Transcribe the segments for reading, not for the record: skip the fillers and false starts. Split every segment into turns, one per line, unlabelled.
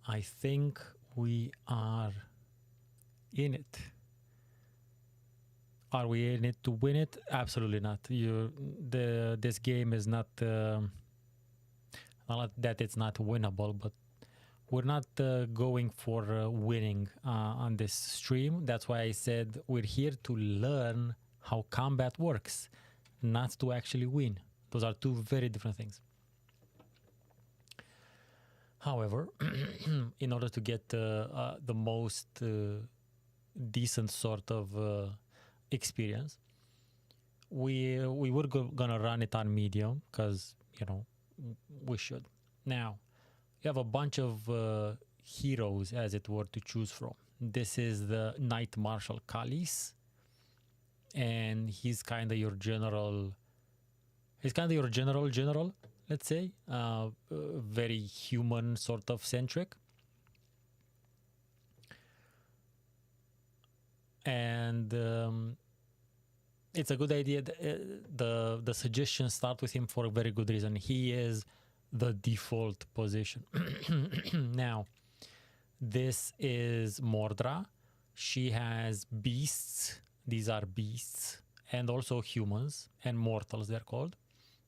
I think we are in it. Are we in it to win it? Absolutely not. This game is not that it's not winnable, but we're not going for winning on this stream. That's why I said we're here to learn how combat works, not to actually win. Those are two very different things. However, in order to get the most decent sort of experience, we were gonna run it on medium because, you know, we should. Now, you have a bunch of heroes, as it were, to choose from. This is the Knight Marshal Kalis, and he's kind of your general. He's kind of your general, let's say, very human sort of centric. And it's a good idea. The suggestions start with him for a very good reason. He is the default position. Now, this is Mordra. She has beasts. These are beasts, and also humans and mortals, they're called.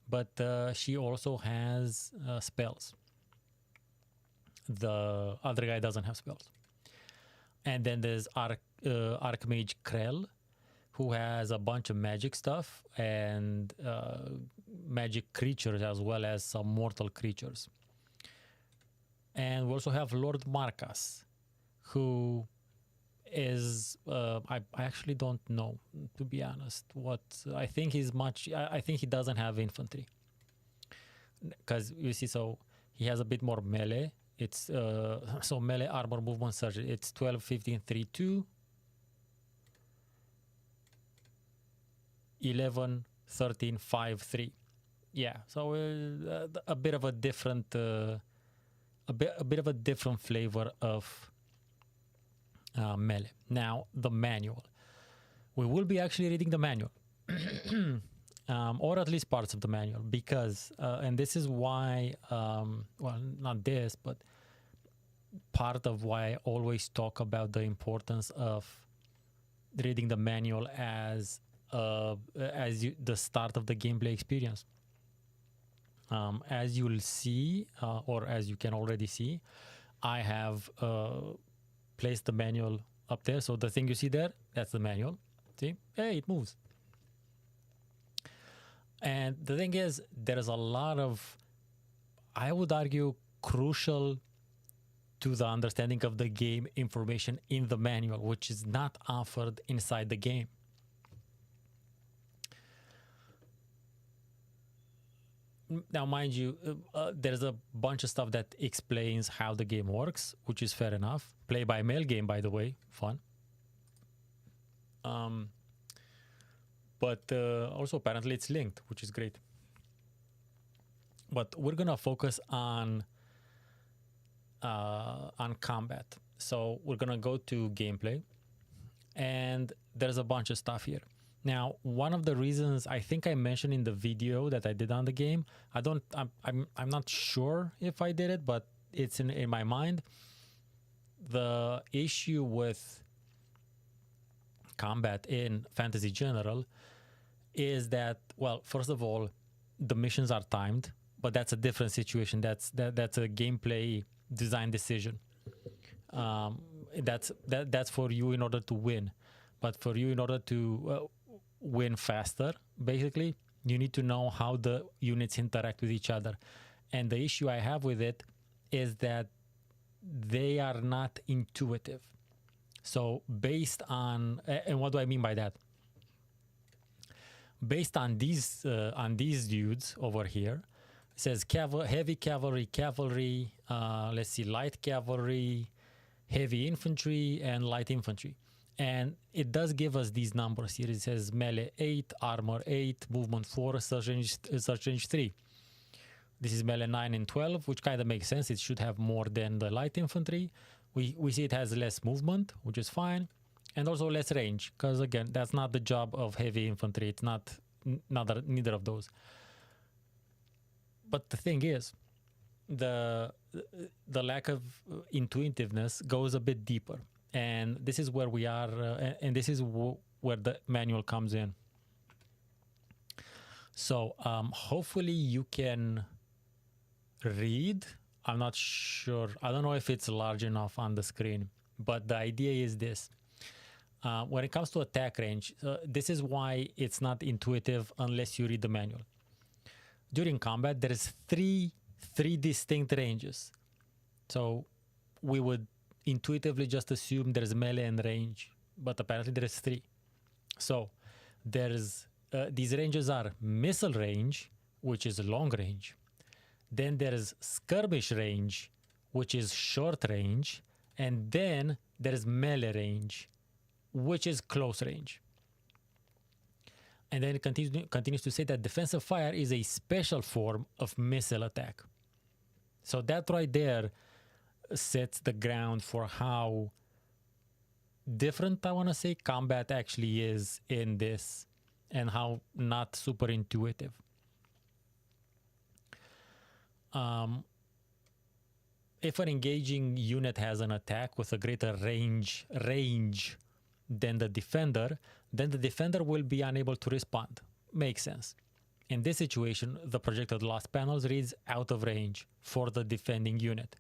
But she also has spells. The other guy doesn't have spells. And then there's Archmage Krell, who has a bunch of magic stuff and magic creatures, as well as some mortal creatures. And we also have Lord Marcus, who is I actually don't know, to be honest. What I think he's I think he doesn't have infantry, because you see, so he has a bit more melee. It's so melee, armor, movement, surgery. It's 12, 15, 3, 2, 11, 13, 5, 3. Yeah, so a bit of a different a bit of a different flavor of melee. Now, the manual. We will be actually reading the manual, or at least parts of the manual, because, and this is why, well, not this, but part of why I always talk about the importance of reading the manual as the start of the gameplay experience. As you'll see, or as you can already see, I have placed the manual up there. So the thing you see there, that's the manual. See? Hey, it moves. And the thing is, there is a lot of, I would argue, crucial to the understanding of the game information in the manual, which is not offered inside the game. Now, mind you, there's a bunch of stuff that explains how the game works, which is fair enough. Play-by-mail game, by the way, fun. But also apparently it's linked, which is great. But we're gonna focus on combat. So we're gonna go to gameplay, and there's a bunch of stuff here. Now, one of the reasons I think I mentioned in the video that I did on the game, I'm not sure if I did it, but it's in my mind. The issue with combat in fantasy general is that, well, first of all, the missions are timed, but that's a different situation. That's a gameplay design decision. That's for you in order to win, but for you in order to win faster, basically, you need to know how the units interact with each other. And the issue I have with it is that they are not intuitive. So based on, and what do I mean by that? Based on these dudes over here, it says heavy cavalry, let's see, light cavalry, heavy infantry, and light infantry. And it does give us these numbers here. It says melee 8, armor 8, movement 4, search range 3. This is melee 9 and 12, which kind of makes sense. It should have more than the light infantry. We see it has less movement, which is fine, and also less range, because again, that's not the job of heavy infantry. It's neither of those. But the thing is, the lack of intuitiveness goes a bit deeper, and this is where we are, and this is where the manual comes in. So hopefully you can read. I'm not sure. I don't know if it's large enough on the screen, but the idea is this. When it comes to attack range, this is why it's not intuitive unless you read the manual. During combat, there is three distinct ranges. So we would intuitively just assume there's melee and range, but apparently there is three. So there's these ranges are missile range, which is long range. Then there's skirmish range, which is short range. And then there's melee range, which is close range. And then it continues to say that defensive fire is a special form of missile attack. So that right there sets the ground for how different, I want to say, combat actually is in this, and how not super intuitive. If an engaging unit has an attack with a greater range than the defender, then the defender will be unable to respond. Makes sense. In this situation, the projected loss panels reads out of range for the defending unit.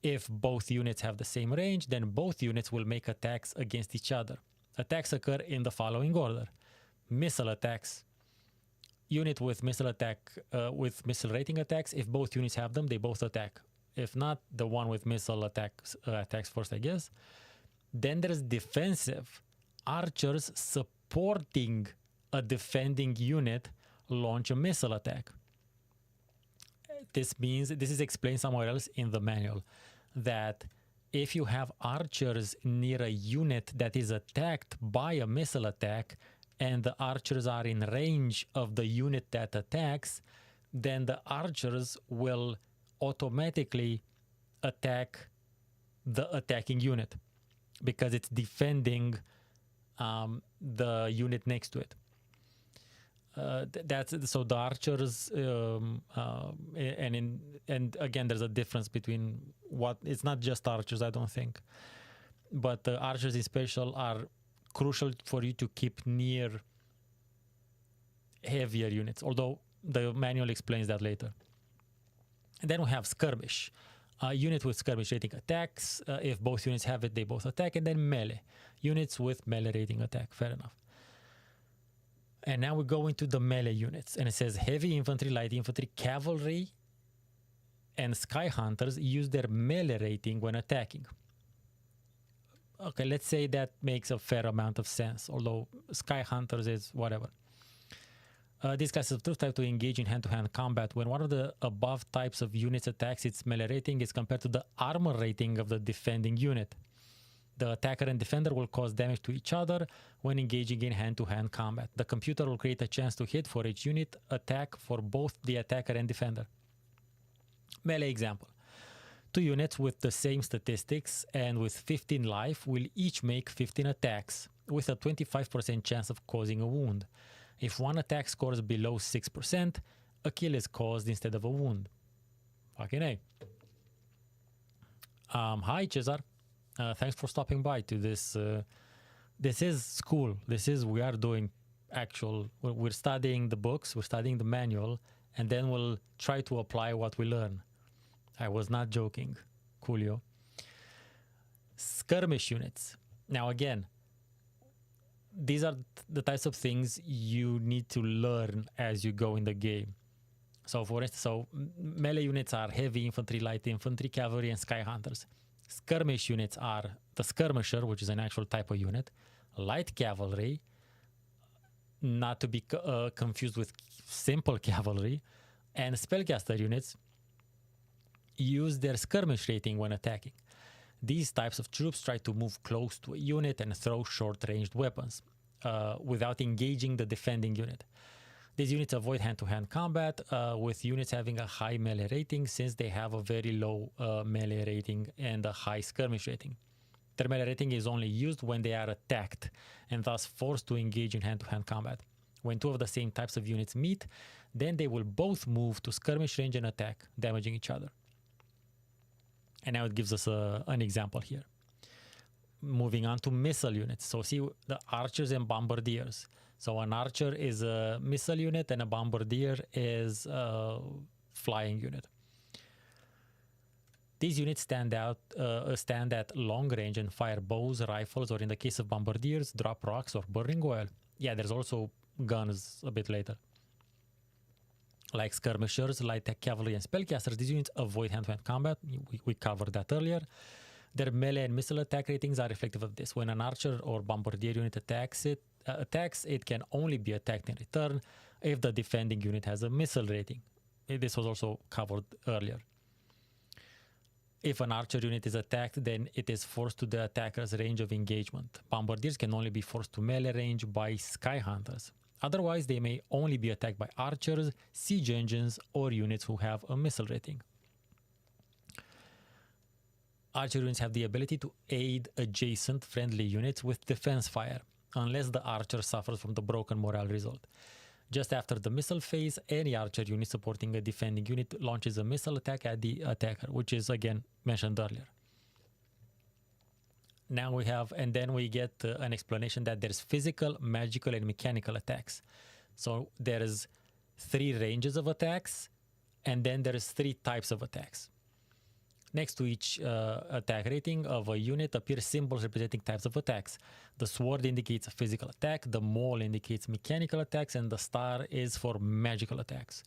If both units have the same range, then both units will make attacks against each other. Attacks occur in the following order. Missile attacks. Unit with missile attack, with missile rating attacks, if both units have them, they both attack. If not, the one with missile attacks first, I guess. Then there's defensive. Archers supporting a defending unit launch a missile attack. This means, this is explained somewhere else in the manual, that if you have archers near a unit that is attacked by a missile attack, and the archers are in range of the unit that attacks, then the archers will automatically attack the attacking unit because it's defending the unit next to it. That's so the archers and again there's a difference between what, it's not just archers, I don't think, but the archers in special are crucial for you to keep near heavier units, although the manual explains that later. And then we have skirmish. Unit with skirmish rating attacks. If both units have it, they both attack. And then melee. Units with melee rating attack. Fair enough. And now we go into the melee units. And it says heavy infantry, light infantry, cavalry, and sky hunters use their melee rating when attacking. Okay, let's say that makes a fair amount of sense, although sky hunters is whatever. These classes of troops type to engage in hand-to-hand combat. When one of the above types of units attacks, its melee rating is compared to the armor rating of the defending unit. The attacker and defender will cause damage to each other when engaging in hand-to-hand combat. The computer will create a chance to hit for each unit attack for both the attacker and defender. Melee example. Two units with the same statistics and with 15 life will each make 15 attacks with a 25% chance of causing a wound. If one attack scores below 6%, a kill is caused instead of a wound. Fucking A. Hi, Cesar. Thanks for stopping by to this. This is school. We are doing actual, we're studying the books, we're studying the manual, and then we'll try to apply what we learn. I was not joking, Coolio. Skirmish units. Now again, these are the types of things you need to learn as you go in the game. So for instance, melee units are heavy infantry, light infantry, cavalry, and sky hunters. Skirmish units are the skirmisher, which is an actual type of unit, light cavalry, not to be confused with simple cavalry, and spellcaster units use their skirmish rating when attacking. These types of troops try to move close to a unit and throw short-ranged weapons without engaging the defending unit. These units avoid hand-to-hand combat with units having a high melee rating since they have a very low melee rating and a high skirmish rating. Their melee rating is only used when they are attacked and thus forced to engage in hand-to-hand combat. When two of the same types of units meet, then they will both move to skirmish range and attack, damaging each other. And now it gives us an example here. Moving on to missile units. So see the archers and bombardiers. So an archer is a missile unit and a bombardier is a flying unit. These units stand at long range and fire bows, rifles, or in the case of bombardiers, drop rocks or burning oil. Yeah, there's also guns a bit later. Like skirmishers, light cavalry, and spellcasters, these units avoid hand-to-hand combat. We covered that earlier. Their melee and missile attack ratings are reflective of this. When an archer or bombardier unit attacks, it can only be attacked in return if the defending unit has a missile rating. This was also covered earlier. If an archer unit is attacked, then it is forced to the attacker's range of engagement. Bombardiers can only be forced to melee range by sky hunters. Otherwise, they may only be attacked by archers, siege engines, or units who have a missile rating. Archer units have the ability to aid adjacent friendly units with defense fire, unless the archer suffers from the broken morale result. Just after the missile phase, any archer unit supporting a defending unit launches a missile attack at the attacker, which is again mentioned earlier. Now we have, and then we get an explanation that there's physical, magical, and mechanical attacks. So there's 3 ranges of attacks, and then there's 3 types of attacks. Next to each attack rating of a unit appear symbols representing types of attacks. The sword indicates a physical attack, the maul indicates mechanical attacks, and the star is for magical attacks.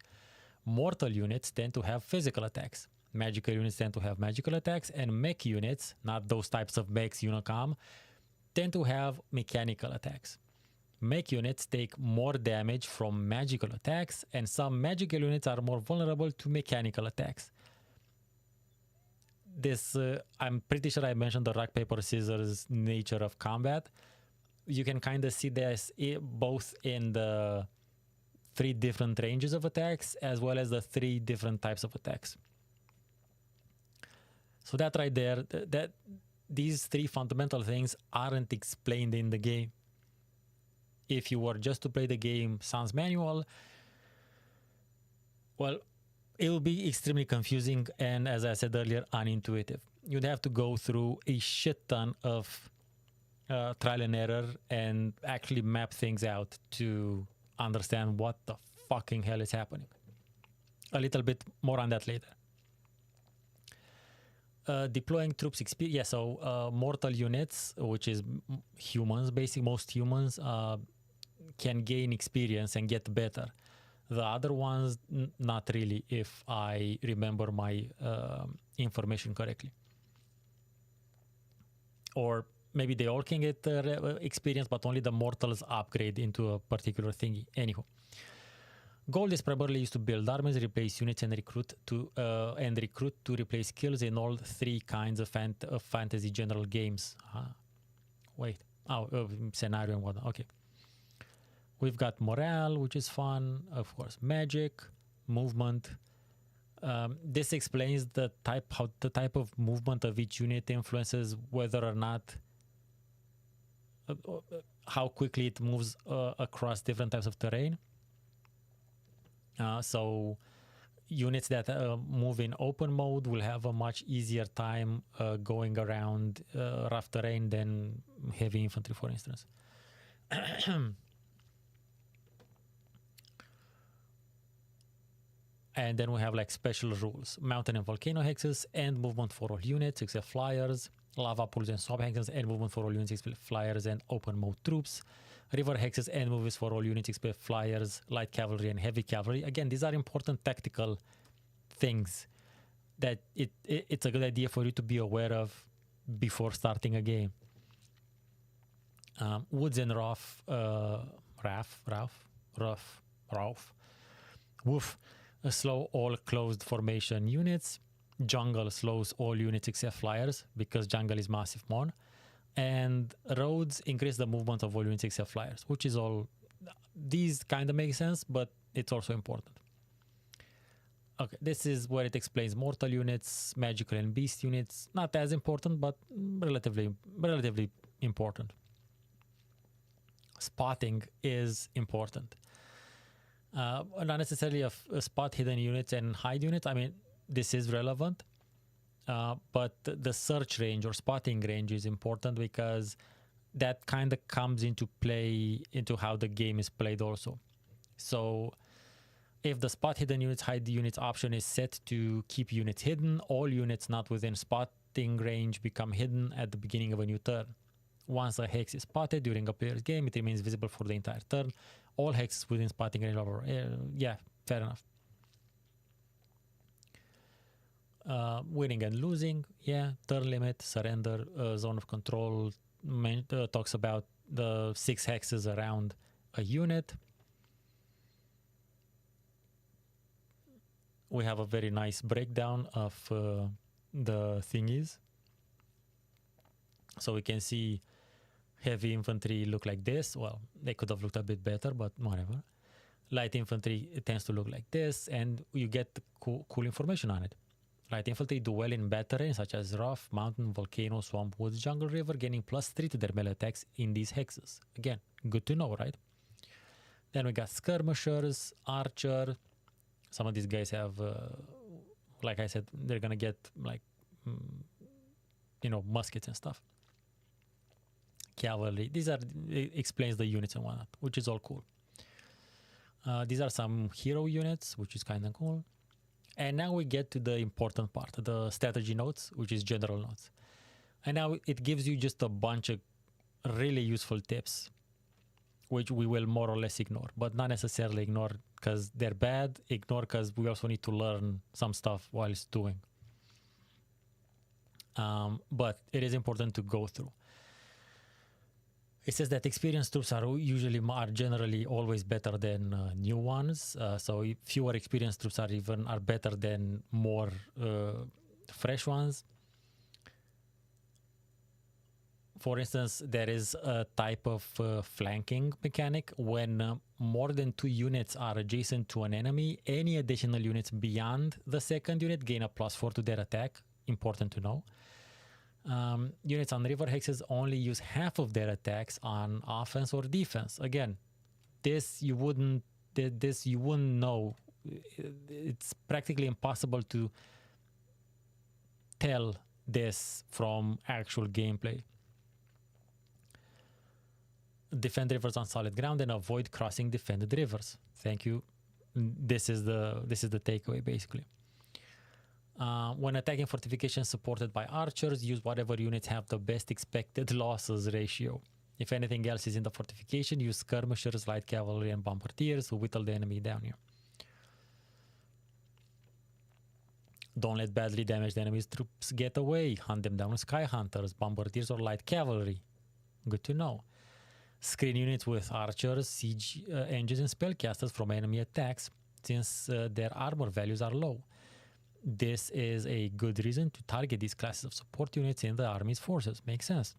Mortal units tend to have physical attacks. Magical units tend to have magical attacks, and mech units, not those types of mechs Unicom, tend to have mechanical attacks. Mech units take more damage from magical attacks, and some magical units are more vulnerable to mechanical attacks. This, I'm pretty sure I mentioned the rock, paper, scissors nature of combat. You can kind of see this both in the 3 different ranges of attacks as well as the 3 different types of attacks. So that right there, that these 3 fundamental things aren't explained in the game. If you were just to play the game sans manual, well, it will be extremely confusing and, as I said earlier, unintuitive. You'd have to go through a shit ton of trial and error and actually map things out to understand what the fucking hell is happening. A little bit more on that later. Deploying troops experience. Yeah, so mortal units, which is humans, basically most humans, can gain experience and get better. The other ones, not really, if I remember my information correctly. Or maybe they all can get experience, but only the mortals upgrade into a particular thingy. Anyhow, gold is primarily used to build armies, replace units, and recruit to replace skills in all 3 kinds of fantasy general games. Scenario and whatnot. Okay. We've got morale, which is fun, of course, magic, movement. This explains the type of movement of each unit influences whether or not how quickly it moves across different types of terrain. So units that move in open mode will have a much easier time going around rough terrain than heavy infantry, for instance. And then we have like special rules: mountain and volcano hexes, and movement for all units except flyers, lava pools and swamp hexes, and movement for all units except flyers and open mode troops, river hexes and moves for all units except flyers, light cavalry, and heavy cavalry. Again, these are important tactical things that it's a good idea for you to be aware of before starting a game. Woods and rough, woof. Slow all closed formation units. Jungle slows all units except flyers because jungle is massive mon. And roads increase the movement of all units except flyers, which is all. These kind of make sense, but it's also important. Okay, this is where it explains mortal units, magical and beast units. Not as important, but relatively important. Spotting is important. Not necessarily a spot hidden units and hide units. I mean, this is relevant. But the search range or spotting range is important because that kind of comes into play into how the game is played also. So if the spot hidden units, hide units option is set to keep units hidden, all units not within spotting range become hidden at the beginning of a new turn. Once a hex is spotted during a player's game, it remains visible for the entire turn. All hexes within spotting range are, yeah, fair enough. Winning and losing, yeah, turn limit, surrender, zone of control talks about the 6 hexes around a unit. We have a very nice breakdown of the thingies. So we can see heavy infantry look like this. Well, they could have looked a bit better, but whatever. Light infantry, it tends to look like this, and you get cool information on it. Light infantry do well in bad terrain such as rough, mountain, volcano, swamp, woods, jungle, river, gaining +3 to their melee attacks in these hexes. Again, good to know, right? Then we got skirmishers, archer. Some of these guys have, like I said, they're gonna get like, muskets and stuff. Cavalry. It explains the units and whatnot, which is all cool. These are some hero units, which is kind of cool. And now we get to the important part, the strategy notes, which is general notes. And now it gives you just a bunch of really useful tips, which we will more or less ignore, but not necessarily ignore because they're bad, ignore because we also need to learn some stuff while it's doing. But it is important to go through. It says that experienced troops are generally always better than new ones. So fewer experienced troops are better than more fresh ones. For instance, there is a type of flanking mechanic. When more than 2 units are adjacent to an enemy, any additional units beyond the second unit gain a +4 to their attack. Important to know. Units on river hexes only use half of their attacks on offense or defense. Again, this you wouldn't know. It's practically impossible to tell this from actual gameplay. Defend rivers on solid ground and avoid crossing defended rivers. Thank you. This is the takeaway basically. When attacking fortifications supported by archers, use whatever units have the best expected losses ratio. If anything else is in the fortification, use skirmishers, light cavalry, and bombardiers who whittle the enemy down here. Don't let badly damaged enemies' troops get away. Hunt them down with sky hunters, bombardiers, or light cavalry. Good to know. Screen units with archers, siege engines, and spellcasters from enemy attacks, since their armor values are low. This is a good reason to target these classes of support units in the army's forces. Makes sense.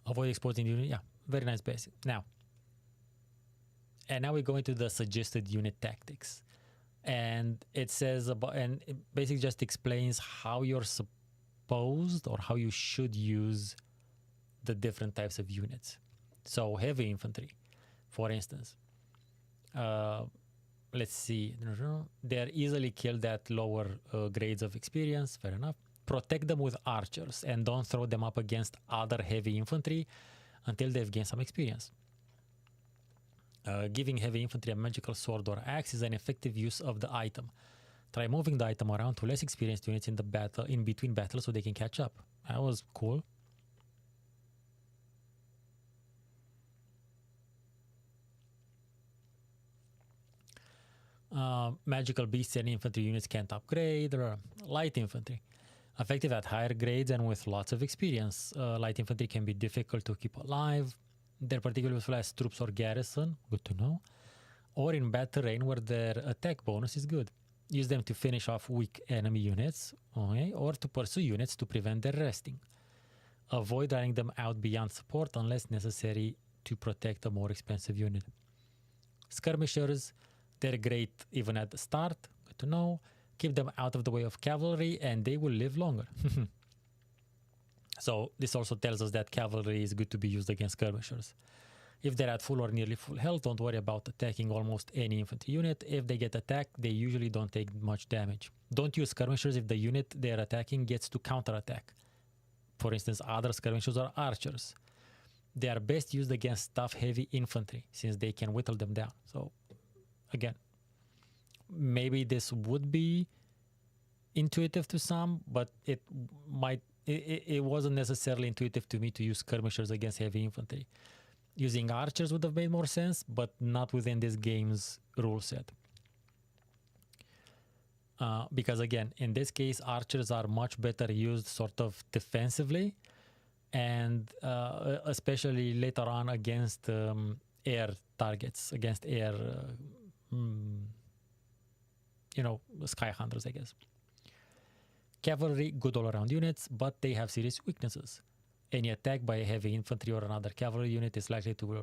Avoid exposing unit. Yeah, very nice basic. Now we go into the suggested unit tactics. And it says and it basically just explains how you're supposed or how you should use the different types of units. So heavy infantry, for instance. Let's see. They're easily killed at lower grades of experience. Fair enough. Protect them with archers and don't throw them up against other heavy infantry until they've gained some experience. Giving heavy infantry a magical sword or axe is an effective use of the item. Try moving the item around to less experienced units in between battles so they can catch up. That was cool. Magical beasts and infantry units can't upgrade. Light infantry. Effective at higher grades and with lots of experience. Light infantry can be difficult to keep alive. They're particularly useful as troops or garrison. Good to know. Or in bad terrain where their attack bonus is good. Use them to finish off weak enemy units. Okay? Or to pursue units to prevent their resting. Avoid running them out beyond support unless necessary to protect a more expensive unit. Skirmishers. They're great even at the start. Good to know. Keep them out of the way of cavalry and they will live longer. So this also tells us that cavalry is good to be used against skirmishers. If they're at full or nearly full health, don't worry about attacking almost any infantry unit. If they get attacked, they usually don't take much damage. Don't use skirmishers if the unit they're attacking gets to counterattack. For instance, other skirmishers or archers. They are best used against staff-heavy infantry, since they can whittle them down. So, again, maybe this would be intuitive to some, but it wasn't necessarily intuitive to me to use skirmishers against heavy infantry. Using archers would have made more sense, but not within this game's rule set. Because again, in this case, archers are much better used sort of defensively, and especially later on against air targets, against air, sky hunters, I guess. Cavalry, good all-around units, but they have serious weaknesses. Any attack by a heavy infantry or another cavalry unit is likely to...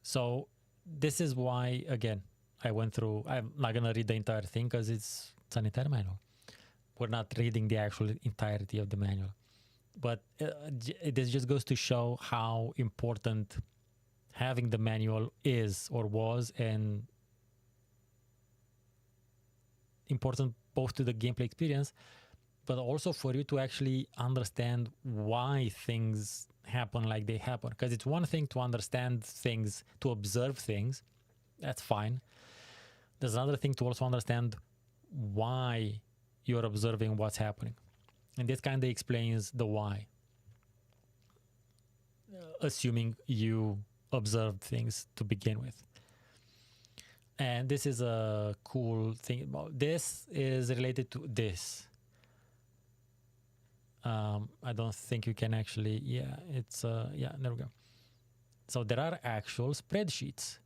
So this is why, again, I went through... I'm not going to read the entire thing because it's an entire manual. We're not reading the actual entirety of the manual. But this just goes to show how important having the manual is or was, and important both to the gameplay experience, but also for you to actually understand why things happen like they happen. Because it's one thing to understand things, to observe things, that's fine. There's another thing to also understand why you're observing what's happening. And this kind of explains the why. Assuming you observed things to begin with. And this is a cool thing about this is related to this. I don't think you can actually, there we go. So there are actual spreadsheets,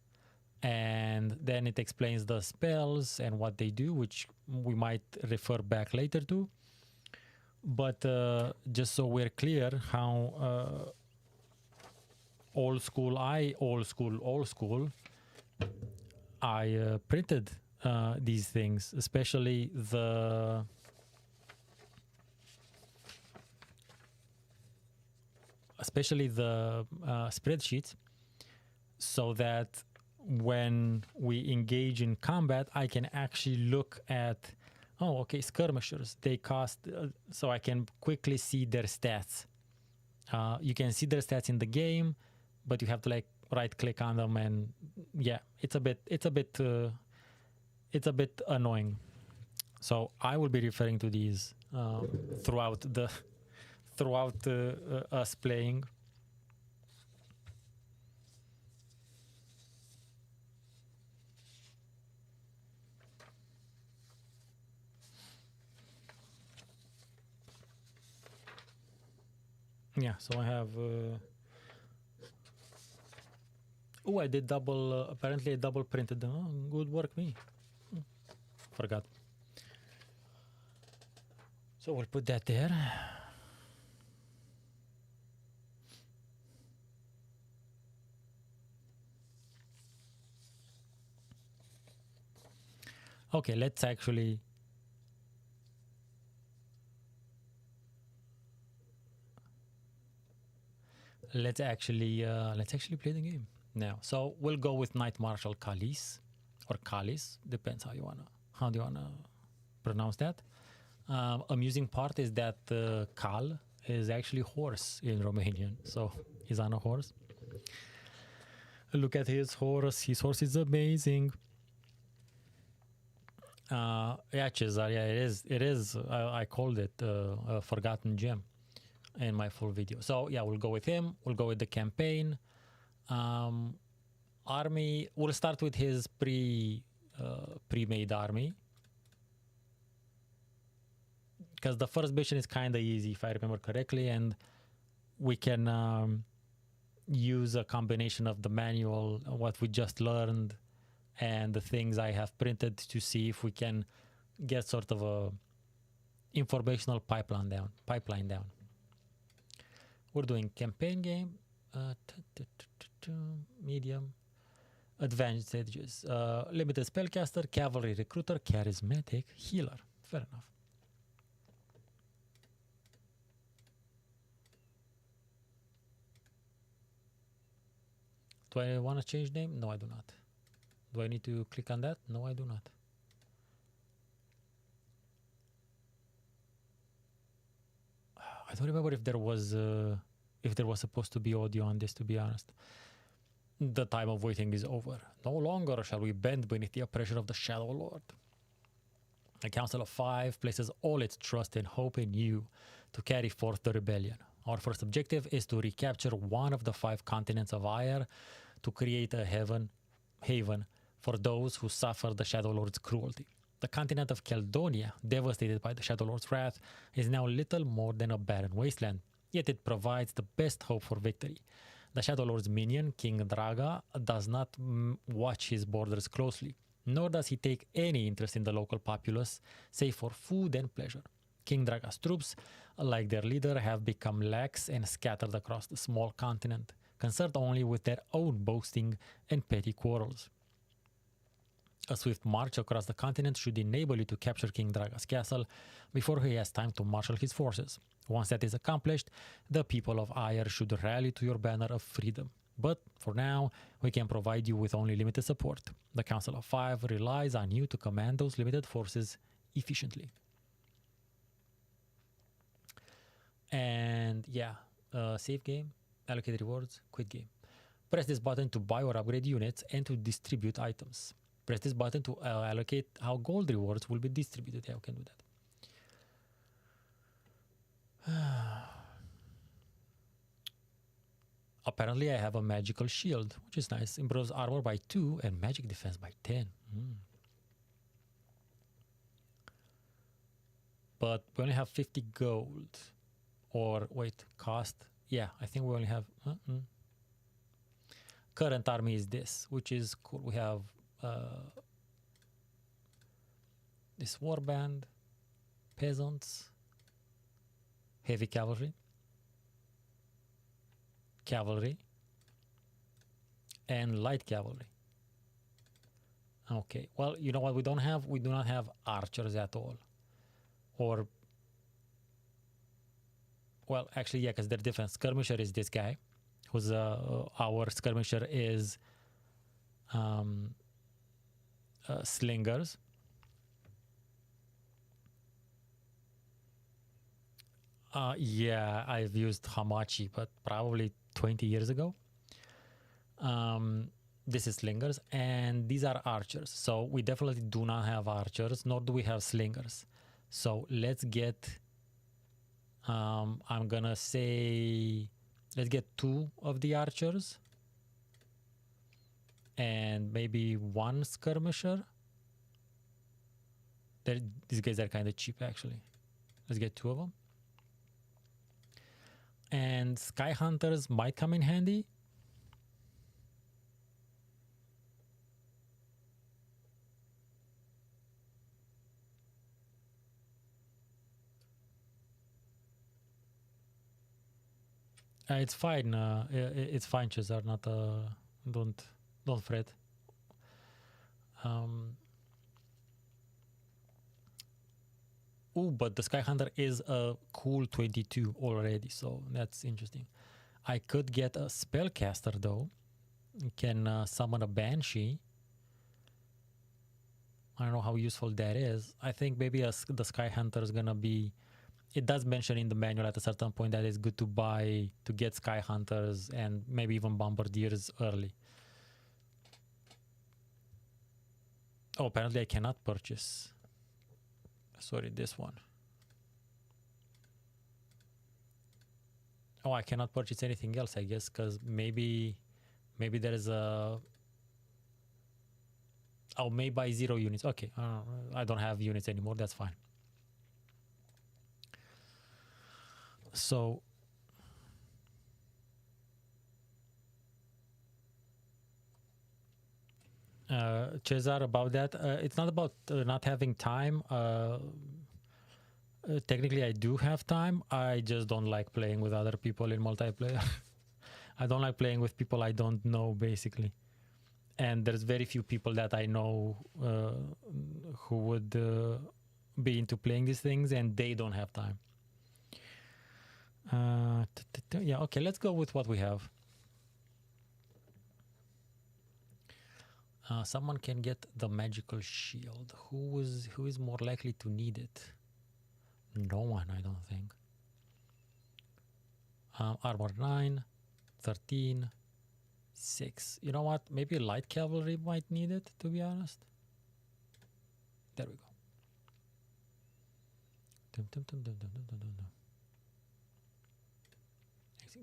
and then it explains the spells and what they do, which we might refer back later to. But just so we're clear how old school I printed these things, especially the spreadsheets, so that when we engage in combat, I can actually look at, skirmishers, they cost, so I can quickly see their stats. You can see their stats in the game, but you have to right click on them, and it's a bit annoying. So I will be referring to these throughout us playing. Yeah, so I have I did double, apparently I double printed them. Oh, good work, me. Forgot. So we'll put that there. Okay, let's actually play the game now. So we'll go with Knight Marshal Kalis, or Kalis, depends how do you wanna pronounce that. Amusing part is that Kal is actually horse in Romanian, so he's on a horse. Look at his horse. His horse is amazing. Cesar, it is. I called it a forgotten gem in my full video. So yeah, we'll go with him. We'll go with the campaign. Army, we'll start with his pre-made army, because the first mission is kind of easy if I remember correctly, and we can use a combination of the manual, what we just learned, and the things I have printed to see if we can get sort of a informational pipeline down. We're doing campaign game, medium, advanced stages, limited spellcaster, cavalry recruiter, charismatic, healer. Fair enough. Do I want to change name? No, I do not. Do I need to click on that? No, I do not. I don't remember if there was supposed to be audio on this, to be honest. The time of waiting is over. No longer shall we bend beneath the oppression of the Shadow Lord. The Council of Five places all its trust and hope in you to carry forth the rebellion. Our first objective is to recapture one of the 5 continents of Ire to create a haven for those who suffer the Shadow Lord's cruelty. The continent of Caledonia, devastated by the Shadow Lord's wrath, is now little more than a barren wasteland, yet it provides the best hope for victory. The Shadow Lord's minion, King Draga, does not watch his borders closely, nor does he take any interest in the local populace, save for food and pleasure. King Draga's troops, like their leader, have become lax and scattered across the small continent, concerned only with their own boasting and petty quarrels. A swift march across the continent should enable you to capture King Draga's castle before he has time to marshal his forces. Once that is accomplished, the people of Ire should rally to your banner of freedom. But for now, we can provide you with only limited support. The Council of Five relies on you to command those limited forces efficiently. And yeah, save game, allocate rewards, quit game. Press this button to buy or upgrade units and to distribute items. Press this button to allocate how gold rewards will be distributed. Yeah, we can do that. Apparently, I have a magical shield, which is nice. Improves armor by 2 and magic defense by 10. But we only have 50 gold. Or, wait, cost? Yeah, I think we only have... Current army is this, which is cool. We have this warband, peasants, heavy cavalry, and light cavalry. Okay, well, you know what we don't have? We do not have archers at all. Or, well, actually, yeah, because they're different. Skirmisher is this guy, who's our skirmisher is slingers. Yeah, I've used Hamachi, but probably 20 years ago. This is slingers, and these are archers. So we definitely do not have archers, nor do we have slingers. So let's get, I'm gonna say, let's get 2 of the archers. And maybe 1 skirmisher. These guys are kind of cheap, actually. Let's get 2 of them. And Sky Hunters might come in handy. It's fine. It's fine, Cesar. Not don't fret. But the Sky Hunter is a cool 22 already, so that's interesting. I could get a spellcaster though. Can summon a banshee. I don't know how useful that is. I think maybe the Sky Hunter is gonna be. It does mention in the manual at a certain point that it's good to get Sky Hunters and maybe even Bombardiers early. Oh, apparently I cannot purchase. Sorry, this one. Oh, I cannot purchase anything else, I guess, because maybe there is a... Oh, may buy 0 units. Okay, I don't have units anymore. That's fine. So... Cesar, about that, it's not about not having time. Technically, I do have time. I just don't like playing with other people in multiplayer. I don't like playing with people I don't know, basically. And there's very few people that I know who would be into playing these things, and they don't have time. Yeah, okay, let's go with what we have. Someone can get the magical shield. Who is more likely to need it? No one, I don't think. Armor 9, 13, 6. You know what? Maybe light cavalry might need it, to be honest. There we go.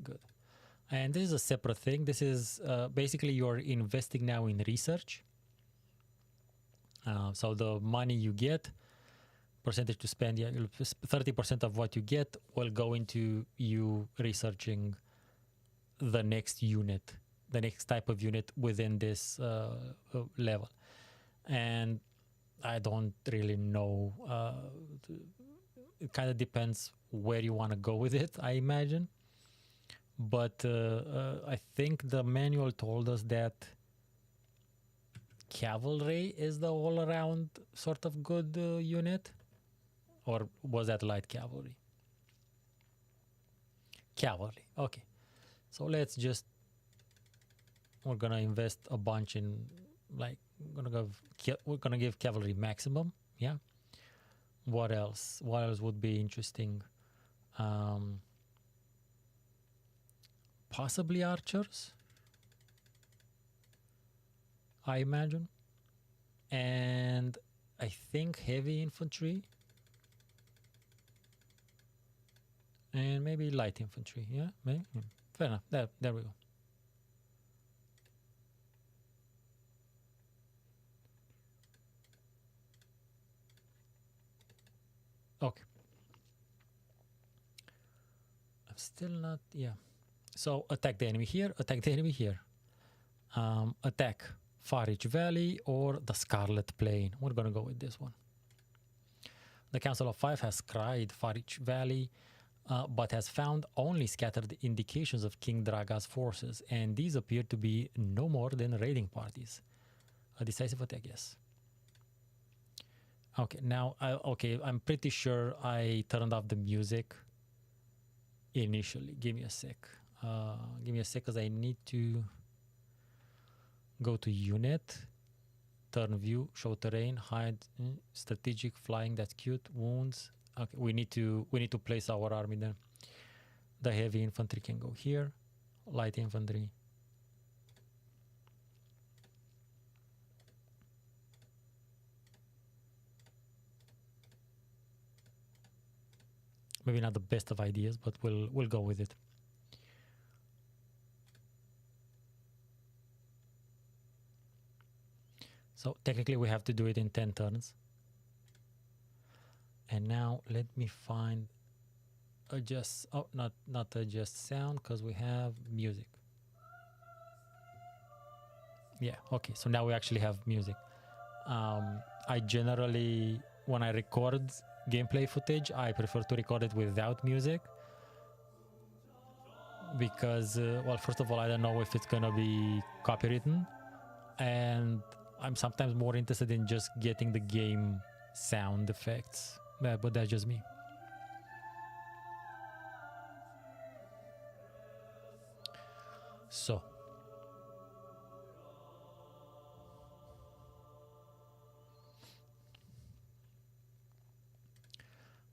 Good. And this is a separate thing. This is basically you're investing now in research. So the money you get, percentage to spend, 30% of what you get will go into you researching the next unit, the next type of unit within this level. And I don't really know. It kind of depends where you want to go with it, I imagine. But I think the manual told us that cavalry is the all-around sort of good unit. Or was that light cavalry? Cavalry, okay. So let's just, we're gonna invest a bunch in, like, we're gonna give cavalry maximum, yeah. What else? What else would be interesting? Possibly archers, I imagine. And I think heavy infantry. And maybe light infantry, yeah? Maybe. Fair enough. There we go. Okay. I'm still not, yeah. So attack the enemy here, attack the enemy here. Attack Far Reach Valley or the Scarlet Plain. We're gonna go with this one. The Council of Five has cried Far Reach Valley, but has found only scattered indications of King Draga's forces, and these appear to be no more than raiding parties. A decisive attack, yes. Okay, now, I'm pretty sure I turned off the music initially. Give me a sec. Because I need to go to unit, turn view, show terrain, hide, strategic flying. That's cute. Wounds. Okay, we need to place our army then. The heavy infantry can go here. Light infantry. Maybe not the best of ideas, but we'll go with it. So technically we have to do it in 10 turns. And now let me find adjust, not adjust sound, because we have music. Yeah, okay, so now we actually have music. I generally, when I record gameplay footage, I prefer to record it without music. Because, well, first of all, I don't know if it's gonna be copywritten. And I'm sometimes more interested in just getting the game sound effects. But that's just me. So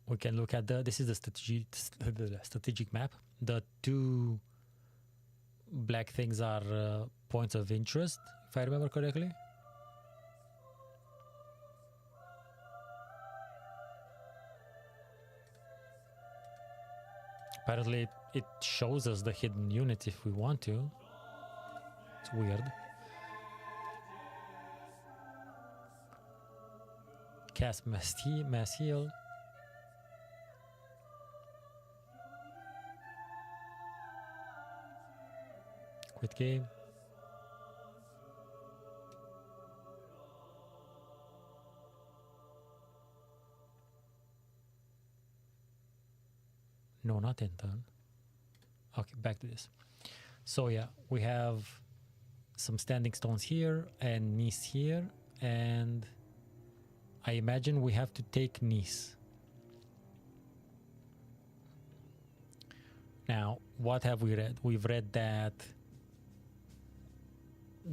we can look at this is the strategic map. The two black things are points of interest, if I remember correctly. Apparently it shows us the hidden units if we want to. It's weird. Cast mass heal. Quit game. No, not in turn. Okay, back to this. So yeah, we have some standing stones here and Nice here, and I imagine we have to take Nice. Now, what have we read? We've read that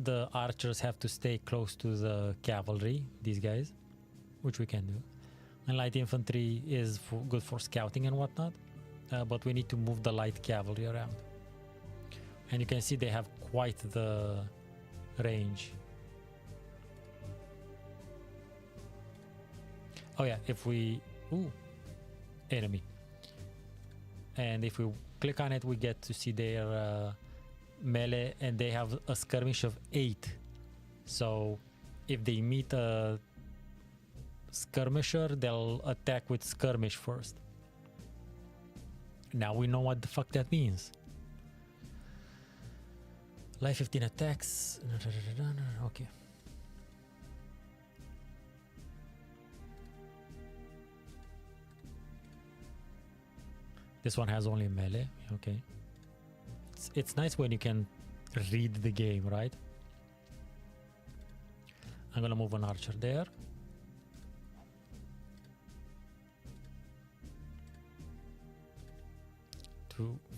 the archers have to stay close to the cavalry, these guys, which we can do. And light infantry is good for scouting and whatnot, but we need to move the light cavalry around. And you can see they have quite the range. Oh yeah, if we... Ooh, enemy. And if we click on it, we get to see their melee, and they have a skirmish of 8. So if they meet a skirmisher, they'll attack with skirmish first. Now we know what the fuck that means. Life 15 attacks. Okay. This one has only melee. Okay. It's nice when you can read the game, right? I'm gonna move an archer there.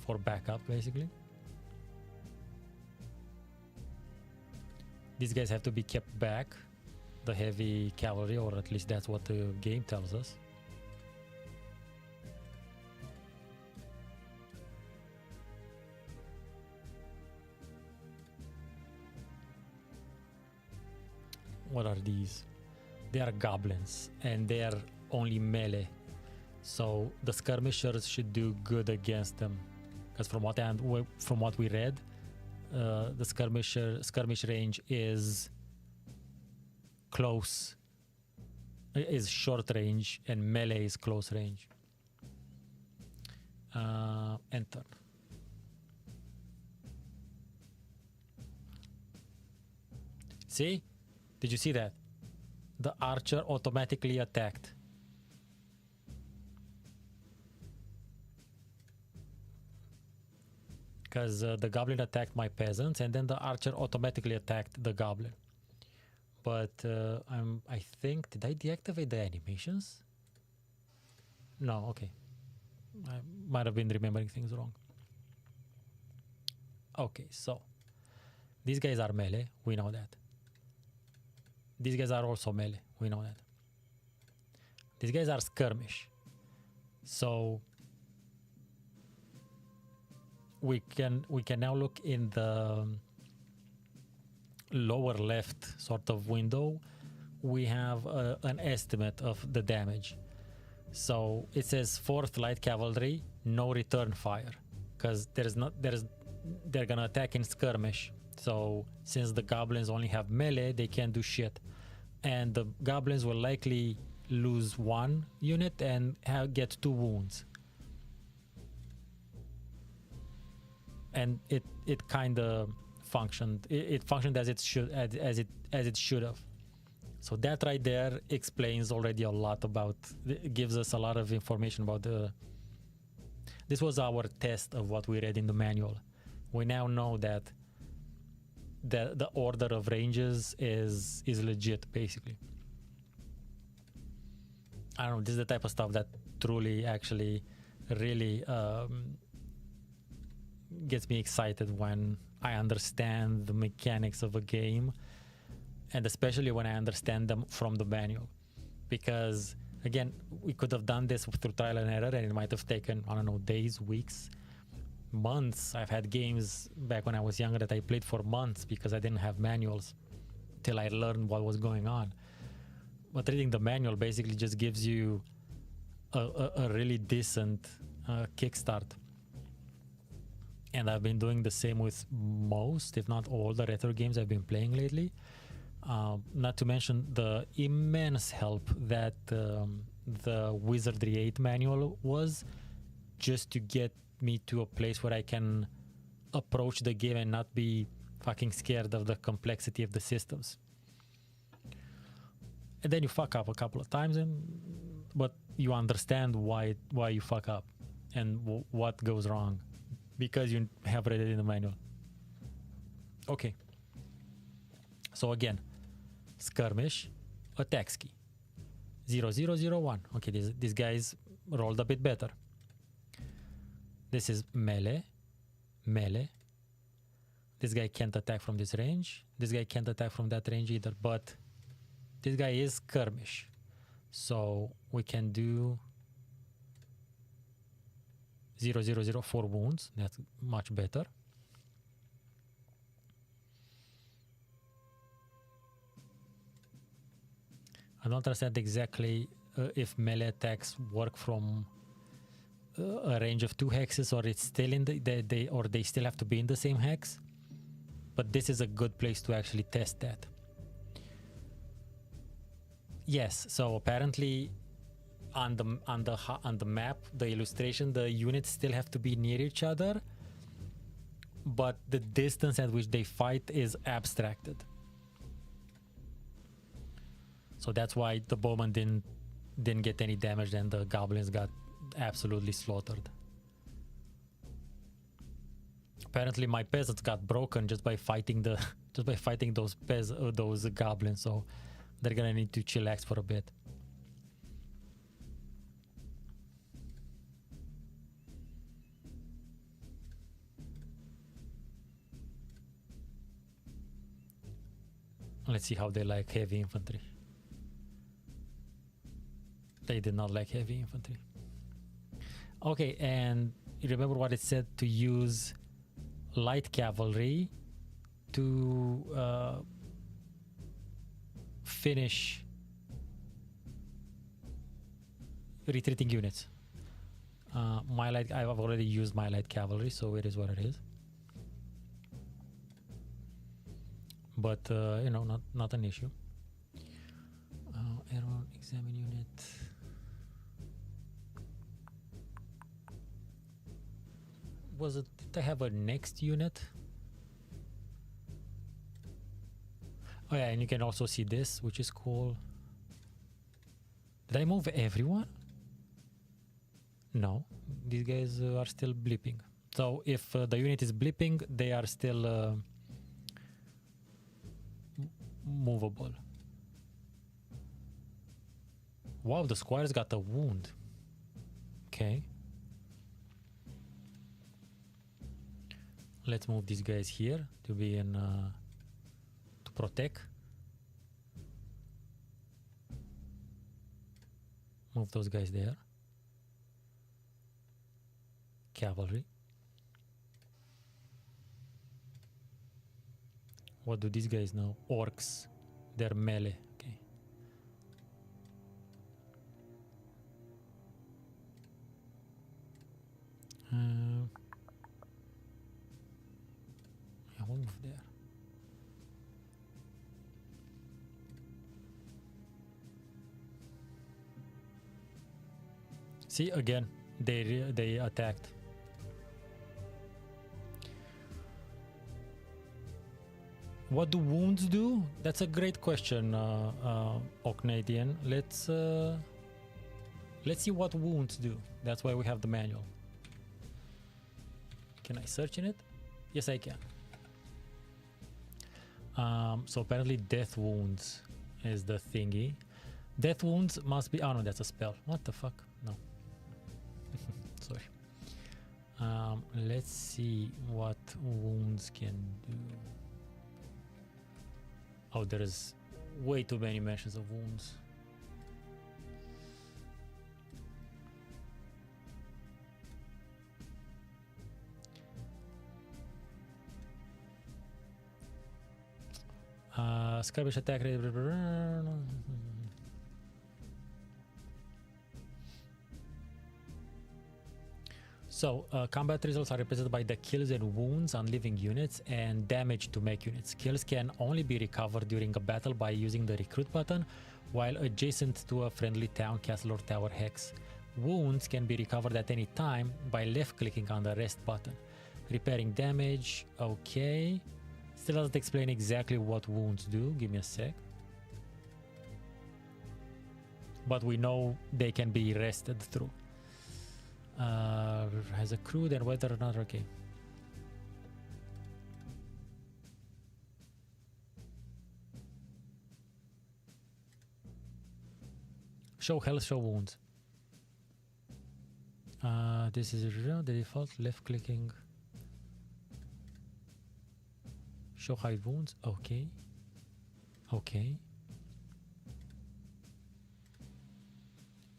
For backup, basically. These guys have to be kept back, the heavy cavalry, or at least that's what the game tells us. What are these? They are goblins, and they are only melee. So the skirmishers should do good against them, because from what we read, the skirmish range is close, is short range, and melee is close range. Enter. See? Did you see that? The archer automatically attacked. Because the goblin attacked my peasants, and then the archer automatically attacked the goblin. But I think, did I deactivate the animations? No, okay. I might have been remembering things wrong. Okay, so these guys are melee, we know that. These guys are also melee, we know that. These guys are skirmish. So we can now look in the lower left sort of window. We have an estimate of the damage. So it says 4th light cavalry, no return fire, because they're gonna attack in skirmish. So since the goblins only have melee, they can't do shit, and the goblins will likely lose 1 unit and get 2 wounds. And it kind of functioned. It functioned as it should have. So that right there explains already a lot about. It gives us a lot of information about the. This was our test of what we read in the manual. We now know that the order of ranges is legit, basically. I don't know. This is the type of stuff that truly, actually, really. Gets me excited when I understand the mechanics of a game, and especially when I understand them from the manual, because again, we could have done this through trial and error, and it might have taken, I don't know, days, weeks, months. I've had games back when I was younger that I played for months because I didn't have manuals till I learned what was going on. But reading the manual basically just gives you a really decent kickstart. And I've been doing the same with most, if not all, the retro games I've been playing lately. Not to mention the immense help that the Wizardry 8 manual was, just to get me to a place where I can approach the game and not be fucking scared of the complexity of the systems. And then you fuck up a couple of times, but you understand why you fuck up and what goes wrong, because you have read it in the manual. Okay. So again, skirmish, attack ski. 0001. Okay, these guys rolled a bit better. This is melee, melee. This guy can't attack from this range. This guy can't attack from that range either, but this guy is skirmish. So we can do 0, 0, 0, 4 wounds. That's much better. I don't understand exactly if melee attacks work from a range of 2 hexes, or it's still in they still have to be in the same hex. But this is a good place to actually test that. Yes, so apparently on the map, the illustration, the units still have to be near each other, but the distance at which they fight is abstracted. So that's why the bowman didn't get any damage and the goblins got absolutely slaughtered. Apparently my peasants got broken just by fighting those goblins, so they're gonna need to chillax for a bit. Let's see how they like heavy infantry. They did not like heavy infantry. Okay, and you remember what it said to use light cavalry to finish retreating units. I've already used my light cavalry, so it is what it is. But you know, not an issue. Error, examine unit. Did I have a next unit? Oh yeah, and you can also see this, which is cool. Did I move everyone? No, these guys are still blipping. So if the unit is blipping, they are still movable. Wow, the squire's got a wound. Okay. Let's move these guys here to be in to protect. Move those guys there. Cavalry. What do these guys know? Orcs. They're melee. Okay. I won't move there. See, again, they attacked. What do wounds do? That's a great question, Ocnadian. Let's see what wounds do. That's why we have the manual. Can I search in it? Yes, I can. So apparently death wounds is the thingy. Death wounds must be... Oh no, that's a spell. What the fuck? No. Sorry. Let's see what wounds can do. Oh, there is way too many mentions of wounds. Skirmish attack rate. So, combat results are represented by the kills and wounds on living units and damage to mech units. Kills can only be recovered during a battle by using the recruit button while adjacent to a friendly town, castle or tower hex. Wounds can be recovered at any time by left clicking on the rest button. Repairing damage, okay. Still doesn't explain exactly what wounds do. Give me a sec. But we know they can be rested through. Has accrued and whether or not, okay. Show health, show wounds. This is the default, left clicking. Show hide wounds. Okay. Okay.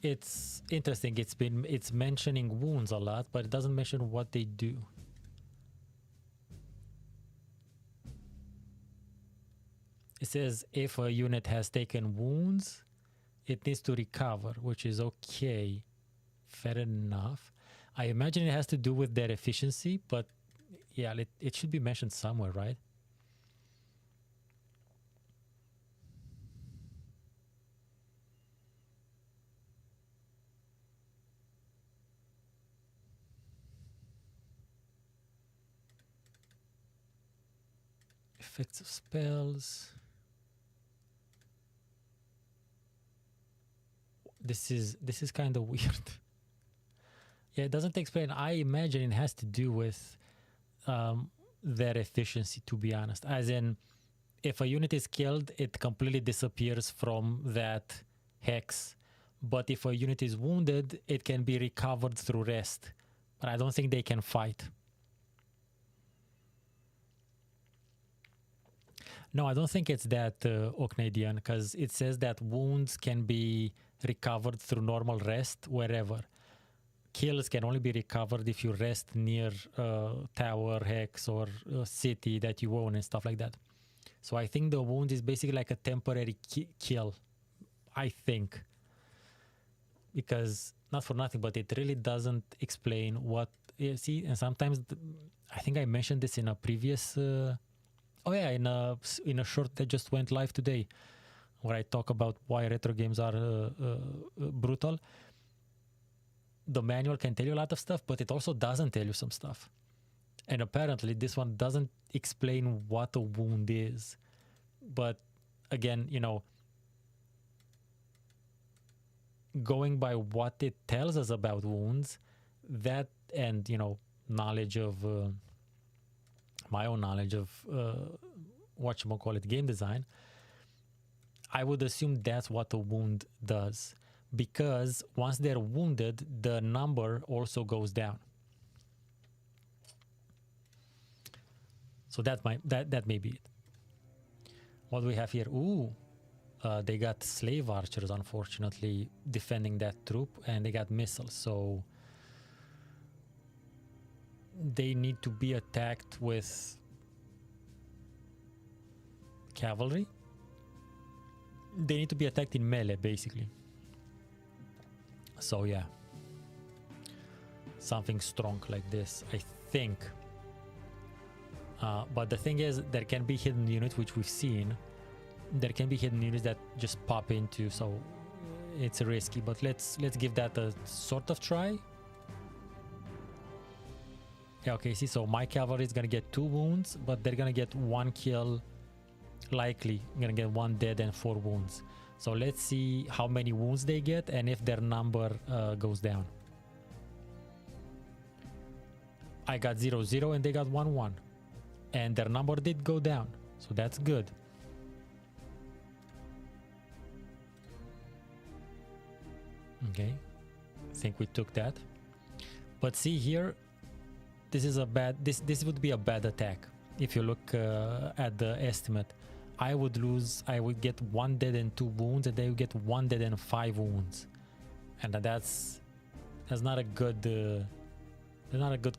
It's interesting. It's mentioning wounds a lot, but it doesn't mention what they do. It says if a unit has taken wounds, it needs to recover, which is okay. Fair enough. I imagine it has to do with their efficiency, but yeah, it should be mentioned somewhere, right? Effects of spells. This is kind of weird. Yeah, it doesn't explain. I imagine it has to do with their efficiency, to be honest. As in, if a unit is killed, it completely disappears from that hex. But if a unit is wounded, it can be recovered through rest. But I don't think they can fight. No, I don't think it's that, Oknadian, because it says that wounds can be recovered through normal rest wherever. Kills can only be recovered if you rest near tower, hex, or city that you own and stuff like that. So I think the wound is basically like a temporary kill, I think. Because, not for nothing, but it really doesn't explain what... see, and sometimes, I think I mentioned this in a previous... in a short that just went live today, where I talk about why retro games are brutal. The manual can tell you a lot of stuff, but it also doesn't tell you some stuff. And apparently this one doesn't explain what a wound is. But again, you know, going by what it tells us about wounds, that and, you know, knowledge of... my own knowledge of whatchamacallit game design, I would assume that's what a wound does, because once they're wounded, the number also goes down. So that may be it. What do we have here? Ooh, they got slave archers, unfortunately, defending that troop, and they got missiles, so they need to be attacked with cavalry. They need to be attacked in melee, basically. So yeah, something strong like this, I think. But the thing is, there can be hidden units, which we've seen. There can be hidden units that just pop into, so it's risky. But let's give that a sort of try. Yeah, okay, see, so my cavalry is gonna get 2 wounds, but they're gonna get 1 kill, likely. Gonna get 1 dead and 4 wounds. So let's see how many wounds they get and if their number goes down. I got 0-0 and they got 1-1. And their number did go down, so that's good. Okay, I think we took that. But see here, this is a bad, this would be a bad attack. If you look at the estimate, I would get 1 dead and 2 wounds, and they would get 1 dead and 5 wounds, and that's not a good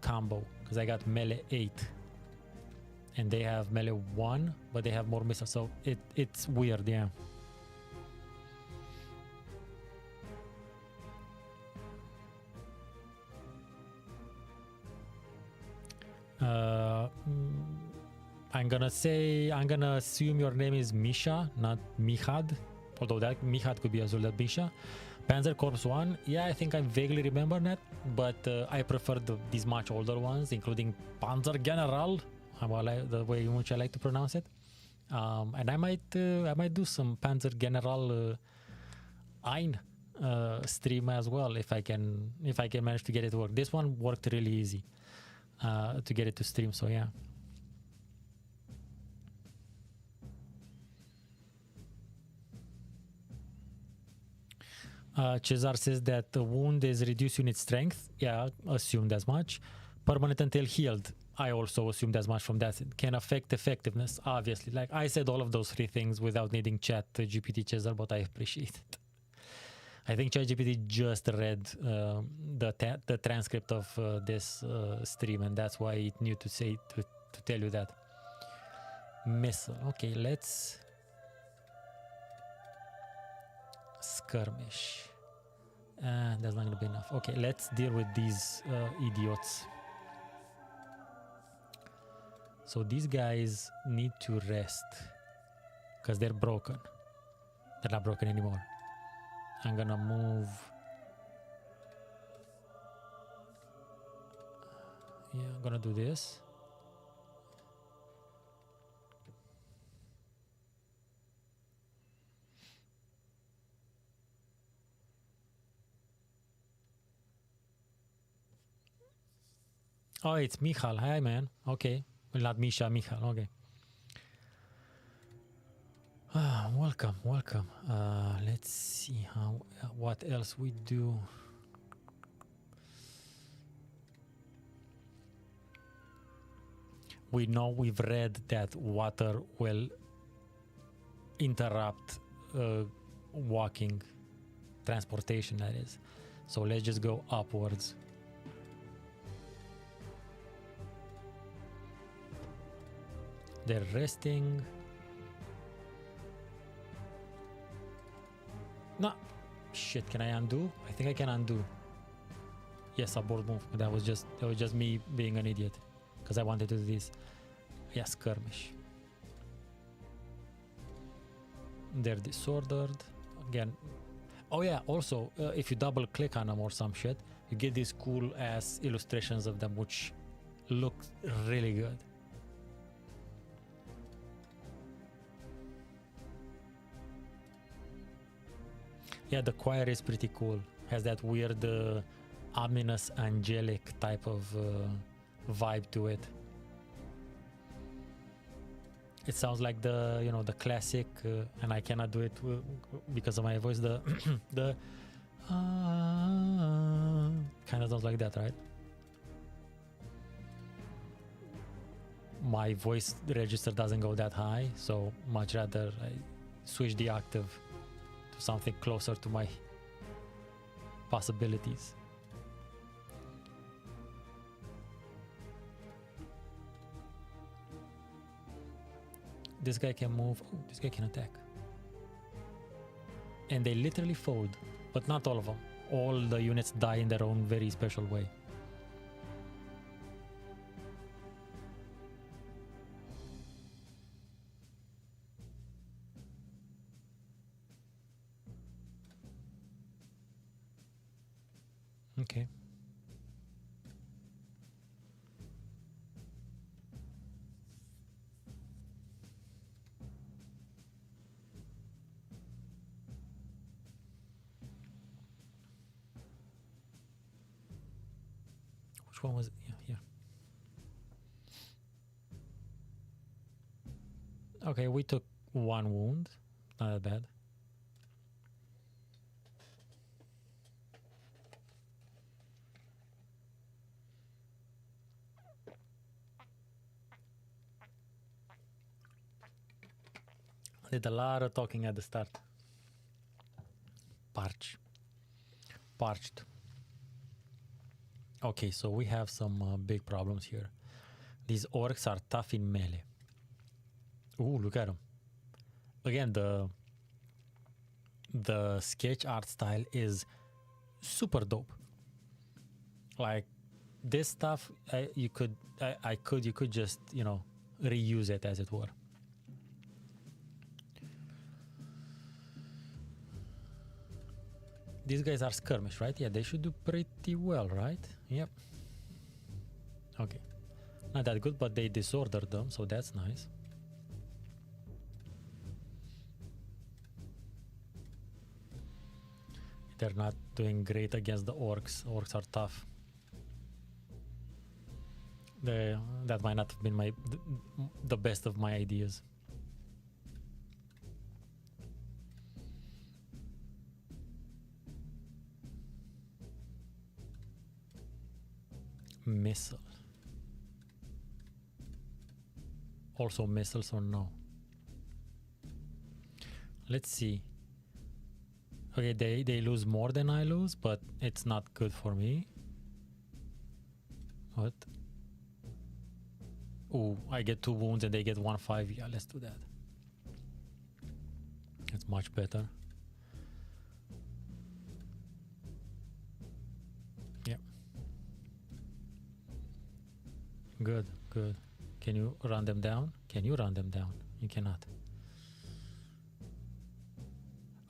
combo, because I got melee 8 and they have melee 1, but they have more missiles, so it's weird. Yeah. I'm gonna assume your name is Misha, not Mihad, although that Mihad could be as well as Misha. Panzer Corps 1, yeah, I think I vaguely remember that, but I prefer these much older ones, including Panzer General, the way in which I like to pronounce it. And I might do some Panzer General Ein stream as well, if I can manage to get it to work. This one worked really easy to get it to stream, so yeah. Cesar says that the wound is reduced unit strength. Yeah, assumed as much. Permanent until healed. I also assumed as much from that. It can affect effectiveness, obviously. Like I said all of those three things without needing chat GPT Cesar, but I appreciate it. I think ChatGPT just read the transcript of this stream, and that's why it knew to say to tell you that. Missile. Okay, let's skirmish. That's not gonna be enough. Okay, let's deal with these idiots. So these guys need to rest because they're broken. They're not broken anymore. I'm gonna move. Yeah, I'm gonna do this. Oh, it's Michal. Hi, man. Okay. Well, not Misha, Michal. Okay. Welcome, welcome. Let's see what else we do. We know we've read that water will interrupt walking, transportation, that is. So let's just go upwards. They're resting. No. Shit, can I undo? I think I can undo. Yes, abort move. That was just me being an idiot. Because I wanted to do this. Yeah, skirmish. They're disordered. Again. Oh yeah, also, if you double click on them or some shit, you get these cool ass illustrations of them, which look really good. Yeah, the choir is pretty cool. Has that weird, ominous, angelic type of vibe to it. It sounds like the classic, and I cannot do it because of my voice. The kind of sounds like that, right? My voice register doesn't go that high, so much rather I switch the octave to something closer to my possibilities. This guy can move. Oh, this guy can attack. And they literally fold, but not all of them. All the units die in their own very special way. Okay. Which one was it? Yeah, here. Okay, we took one wound. Not that bad. I did a lot of talking at the start. Parched. Okay, so we have some big problems here. These orcs are tough in melee. Ooh, look at them. Again, the sketch art style is super dope. Like this stuff, you could just reuse it, as it were. These guys are skirmish, right? Yeah, they should do pretty well, right? Yep. Okay. Not that good, but they disordered them, so that's nice. They're not doing great against the orcs. Orcs are tough. That might not have been the best of my ideas. Missile. also missiles or no? Let's see. Okay, they lose more than I lose, but it's not good for me. What? Oh, I get 2 wounds and they get 1-5. Yeah, let's do that. It's much better. Yeah. Good, good. Can you run them down? Can you run them down? You cannot.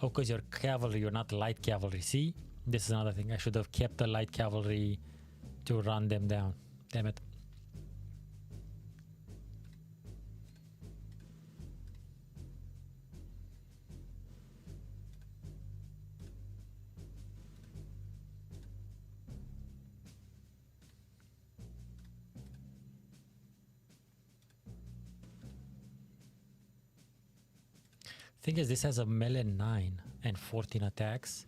Oh, because you're cavalry, you're not light cavalry. See? This is another thing. I should have kept the light cavalry to run them down. Damn it. Thing is, this has a melee 9 and 14 attacks,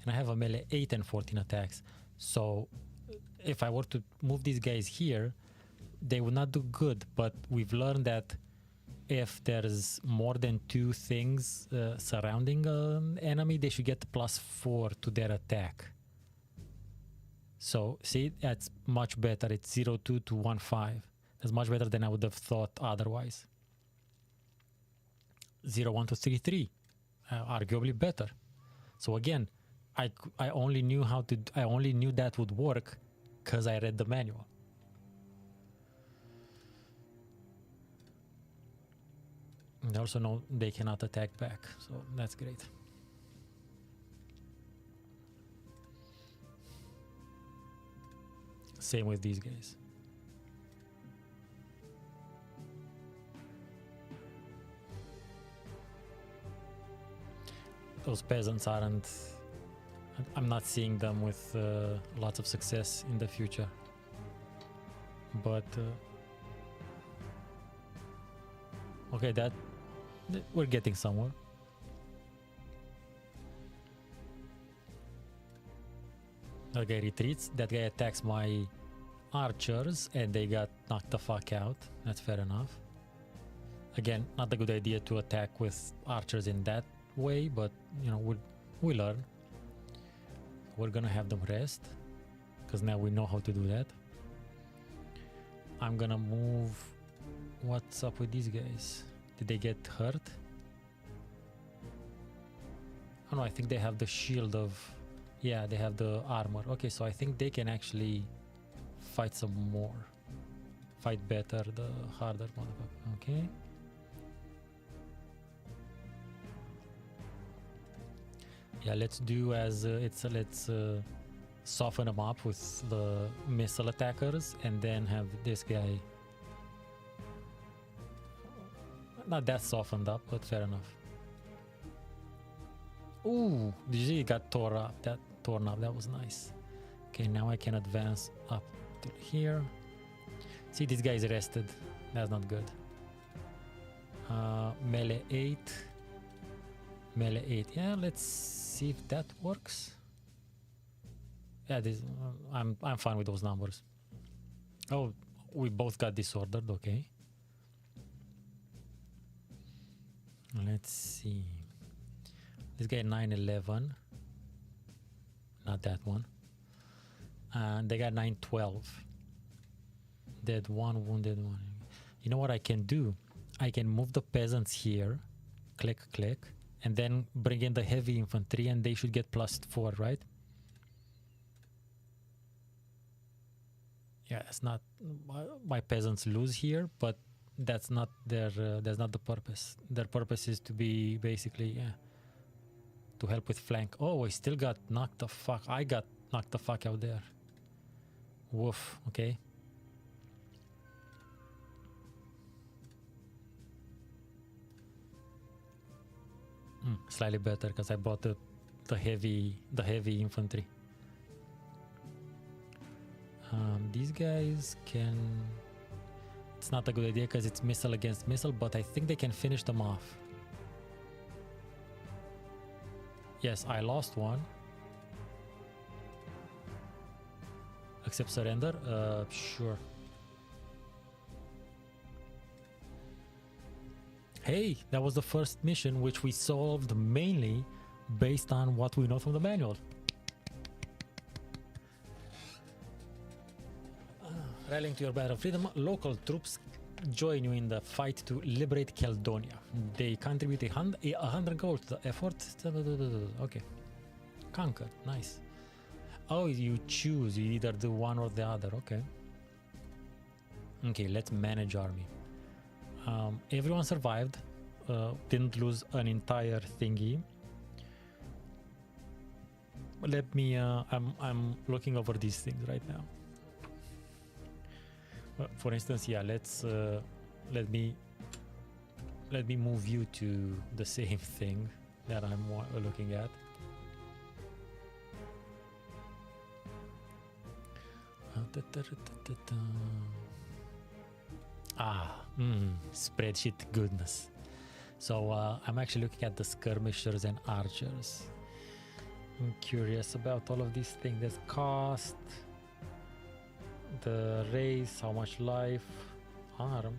and I have a melee 8 and 14 attacks. So if I were to move these guys here, they would not do good. But we've learned that if there's more than 2 things surrounding an enemy, they should get +4 to their attack. So see, that's much better. It's 0-2 to 1-5. That's much better than I would have thought otherwise. 0-1 to 3-3, arguably better. So again, I only knew I only knew that would work because I read the manual. And I also know they cannot attack back, so that's great. Same with these guys. Those peasants aren't... I'm not seeing them with lots of success in the future. But... okay, we're getting somewhere. That guy retreats. That guy attacks my archers and they got knocked the fuck out. That's fair enough. Again, not a good idea to attack with archers in that way, but you know, we learn. We're gonna have them rest because now we know how to do that. I'm gonna move. What's up with these guys? Did they get hurt? Oh no, I think they have the shield of... yeah, they have the armor. Okay, so I think they can actually fight some more. Fight better, the harder motherfucker. Okay. Yeah, let's do as let's soften them up with the missile attackers and then have this guy not that softened up, but fair enough. Ooh, did you see it got torn up? That was nice. Okay, now I can advance up to here. See, this guy is rested. That's not good. Melee 8. Melee 8. Yeah, let's see if that works. Yeah, I'm fine with those numbers. Oh, we both got disordered. Okay. Let's see. This guy 9-11. Not that one. And they got 9-12. Dead 1, wounded 1. You know what I can do? I can move the peasants here. Click, click. And then bring in the heavy infantry and they should get +4, right? Yeah, it's not... my peasants lose here, but that's not that's not the purpose. Their purpose is to be basically, yeah, to help with flank. Oh, I still got knocked the fuck. I got knocked the fuck out there. Woof. Okay. Slightly better because I brought the heavy infantry. These guys can... it's not a good idea because it's missile against missile, but I think they can finish them off. Yes, I lost one. Accept surrender? Sure. Hey, that was the first mission, which we solved mainly based on what we know from the manual. Rallying to your battle of freedom, local troops join you in the fight to liberate Caledonia. They contribute 100 gold to the effort. Okay. Conquer. Nice. Oh, you choose. You either do one or the other. Okay. Okay, let's manage army. Everyone survived. Didn't lose an entire thingy. Let me... I'm looking over these things right now. For instance, yeah, let's let me move you to the same thing that I'm looking at. Spreadsheet goodness. So I'm actually looking at the skirmishers and archers. I'm curious about all of these things. There's cost, the race, how much life, arm.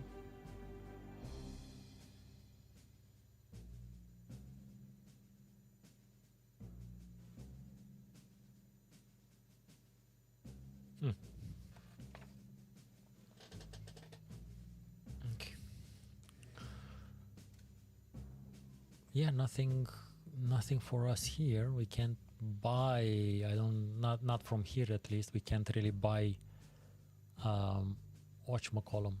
Okay. Yeah, nothing for us here. We can't buy. Not from here at least. We can't really buy. Whatchamacallem.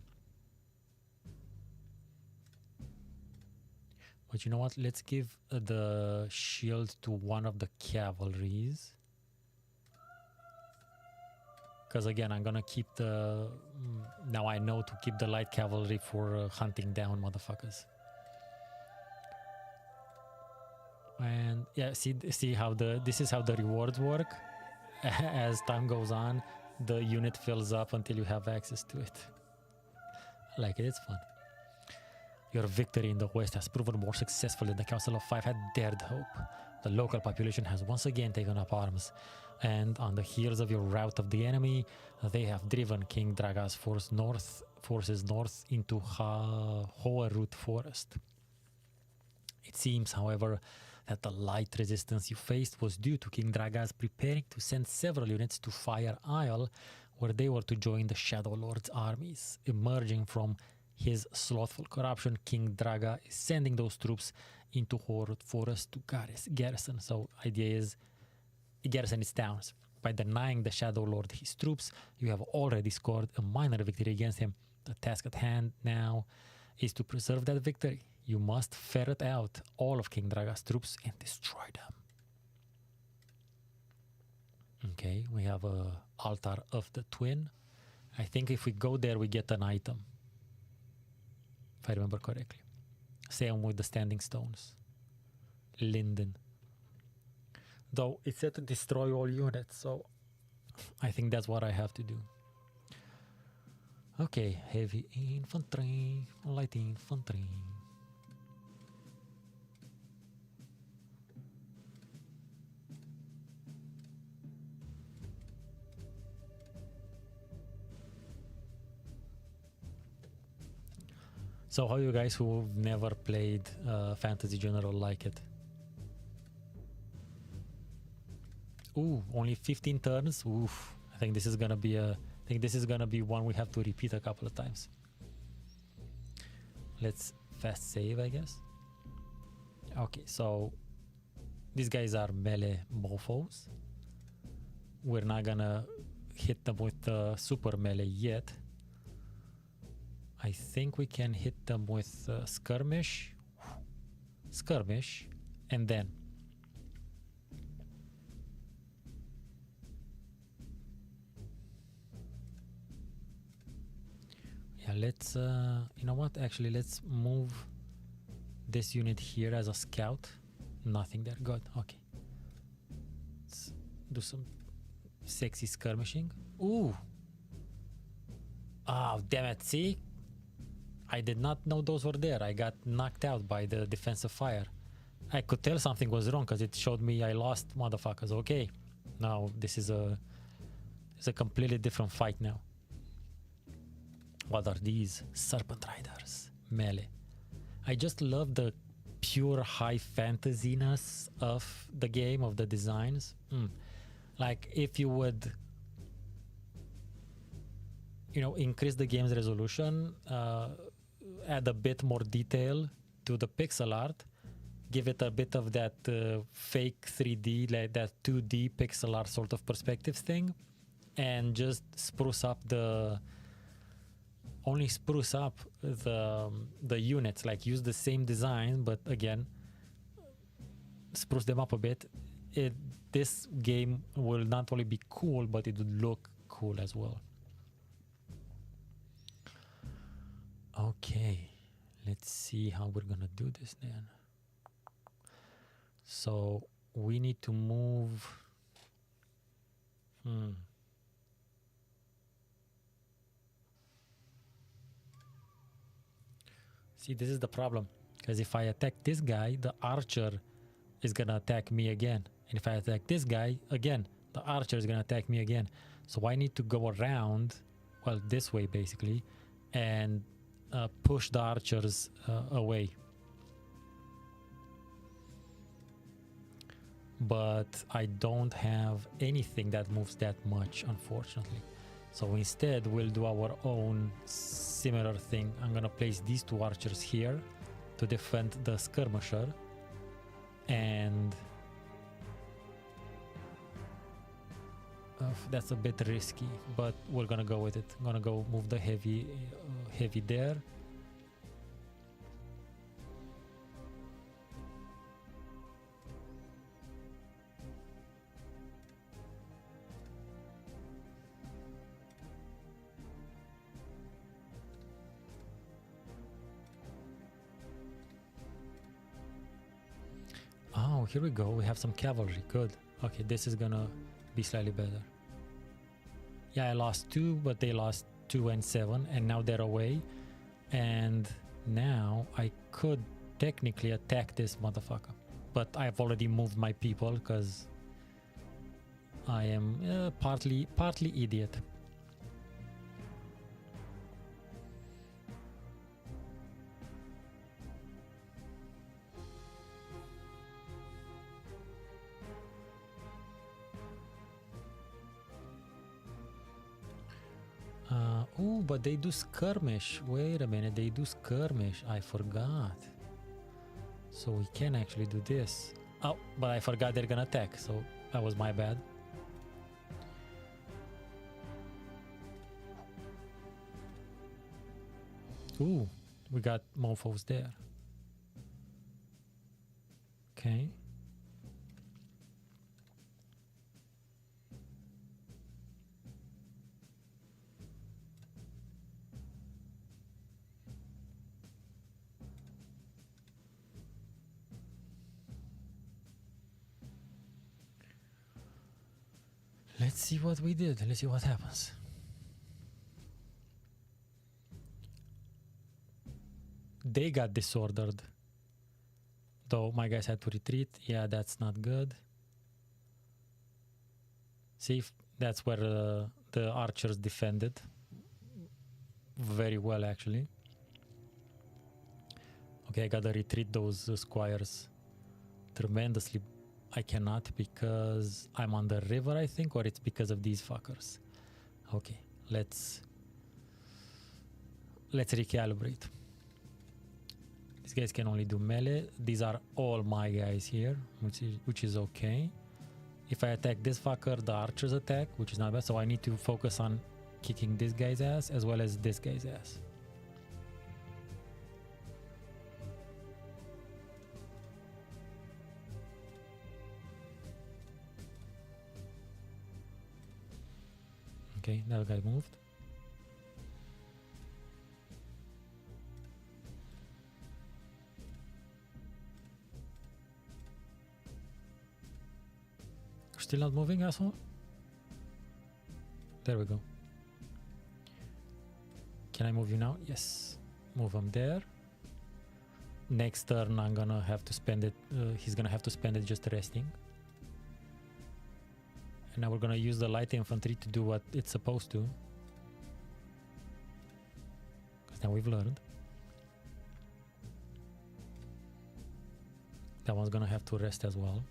But you know what? Let's give the shield to one of the cavalries. Because again, I'm gonna keep the... now I know to keep the light cavalry for hunting down motherfuckers. And yeah, see how this is how the rewards work. As time goes on, the unit fills up until you have access to it. I like it, it's fun. Your victory in the West has proven more successful than the Council of Five had dared hope. The local population has once again taken up arms, and on the heels of your rout of the enemy, they have driven King Draga's forces north into Hoarut Forest. It seems, however, that the light resistance you faced was due to King Draga's preparing to send several units to Fire Isle, where they were to join the Shadow Lord's armies. Emerging from his slothful corruption, King Draga is sending those troops into Horut Forest to garrison. So idea is garrison its towns. By denying the Shadow Lord his troops, you have already scored a minor victory against him. The task at hand now is to preserve that victory. You must ferret out all of King Draga's troops and destroy them. Okay, we have a altar of the twin. I think if we go there, we get an item. If I remember correctly. Same with the standing stones. Linden. Though it said to destroy all units, so I think that's what I have to do. Okay, heavy infantry, light infantry. So how you guys who've never played Fantasy General like it? Ooh, only 15 turns. Oof. I think this is gonna be one we have to repeat a couple of times. Let's fast save, I guess. Okay, so these guys are melee mofos. We're not gonna hit them with the super melee yet. I think we can hit them with skirmish, and then yeah, let's you know what, actually let's move this unit here as a scout. Nothing there. Good. Okay, let's do some sexy skirmishing. Ooh, oh damn it, see, I did not know those were there. I got knocked out by the defensive fire. I could tell something was wrong because it showed me I lost motherfuckers. Okay, now this is a completely different fight now. What are these? Serpent Riders. Melee. I just love the pure high fantasy-ness of the game, of the designs. Like if you would, you know, increase the game's resolution, add a bit more detail to the pixel art, give it a bit of that fake 3D, like that 2D pixel art sort of perspective thing, and just spruce up the units, like use the same design, but again, spruce them up a bit. This game will not only be cool, but it would look cool as well. Okay, let's see how we're gonna do this then. So we need to move. See, this is the problem, because if I attack this guy, the archer is gonna attack me again, and if I attack this guy again, the archer is gonna attack me again. So I need to go around, well, this way basically, and push the archers away. But I don't have anything that moves that much, unfortunately. So instead, we'll do our own similar thing. I'm gonna place these two archers here to defend the skirmisher, and that's a bit risky, but we're gonna go with it. I'm gonna go move the heavy there. Oh, here we go. We have some cavalry. Good. Okay, this is gonna be slightly better. Yeah, I lost 2, but they lost 2 and 7, and now they're away. And now I could technically attack this motherfucker, but I've already moved my people because I am partly idiot. Oh, but they do skirmish. Wait a minute, they do skirmish. I forgot. So we can actually do this. Oh, but I forgot they're gonna attack, so that was my bad. Ooh, we got mofos there. Okay. Let's see what we did. Let's see what happens. They got disordered. Though my guys had to retreat. Yeah, that's not good. See, that's where the archers defended. Very well, actually. Okay, I gotta retreat those squires tremendously. I cannot because I'm on the river, I think, or it's because of these fuckers. Okay, let's recalibrate. These guys can only do melee. These are all my guys here, which is okay. If I attack this fucker, the archers attack, which is not bad. So I need to focus on kicking this guy's ass as well as this guy's ass. Okay, that guy moved. Still not moving, asshole? There we go. Can I move you now? Yes. Move him there. Next turn, I'm gonna have to spend it. He's gonna have to spend it just resting. And now we're gonna use the light infantry to do what it's supposed to. Because now we've learned. That one's gonna have to rest as well.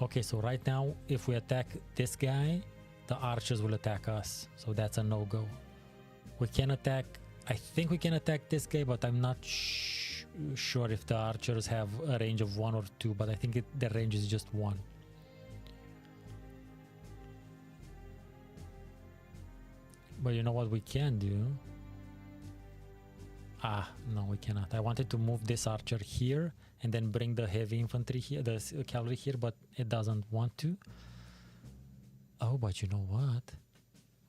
Okay, so right now, if we attack this guy, the archers will attack us. So that's a no-go. We can attack... I think we can attack this guy, but I'm not sure if the archers have a range of 1 or 2, but I think the range is just 1. But you know what we can do? Ah, no, we cannot. I wanted to move this archer here and then bring the heavy infantry here, the cavalry here, but it doesn't want to. Oh, but you know what?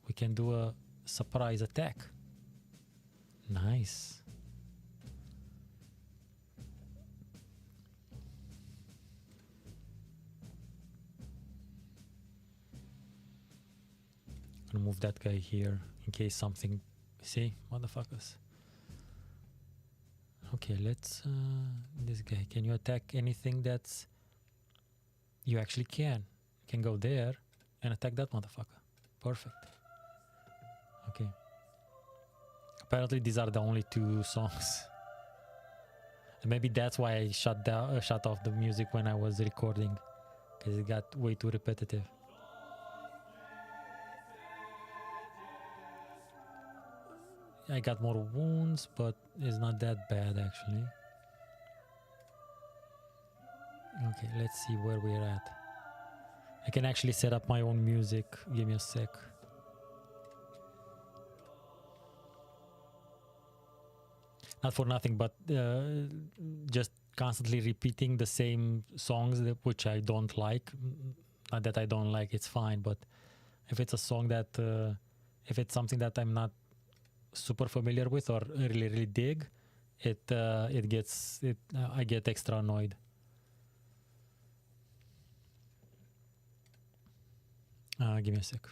We can do a surprise attack. Nice. I'm gonna move that guy here in case something... See, motherfuckers. Okay, let's... this guy, can you attack anything that's... You actually can. You can go there and attack that motherfucker. Perfect. Okay. Apparently these are the only 2 songs. And maybe that's why I shut off the music when I was recording. Because it got way too repetitive. I got more wounds, but it's not that bad actually. Okay, let's see where we're at. I can actually set up my own music. Give me a sec. Not for nothing, but just constantly repeating the same songs which I don't like. Not that I don't like, it's fine, but if it's a song that... if it's something that I'm not super familiar with or really dig, I get extra annoyed. Give me a sec.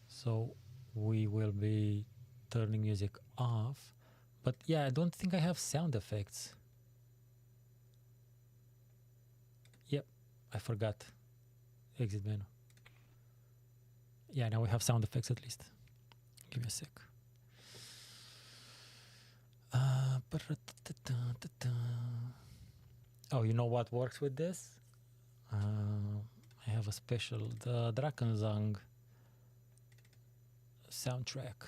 So we will be turning music off, but yeah, I don't think I have sound effects. Yep, I forgot. Exit menu. Yeah, now we have sound effects at least. Give me a sec. Oh, you know what works with this? I have a special, the Drakensang soundtrack.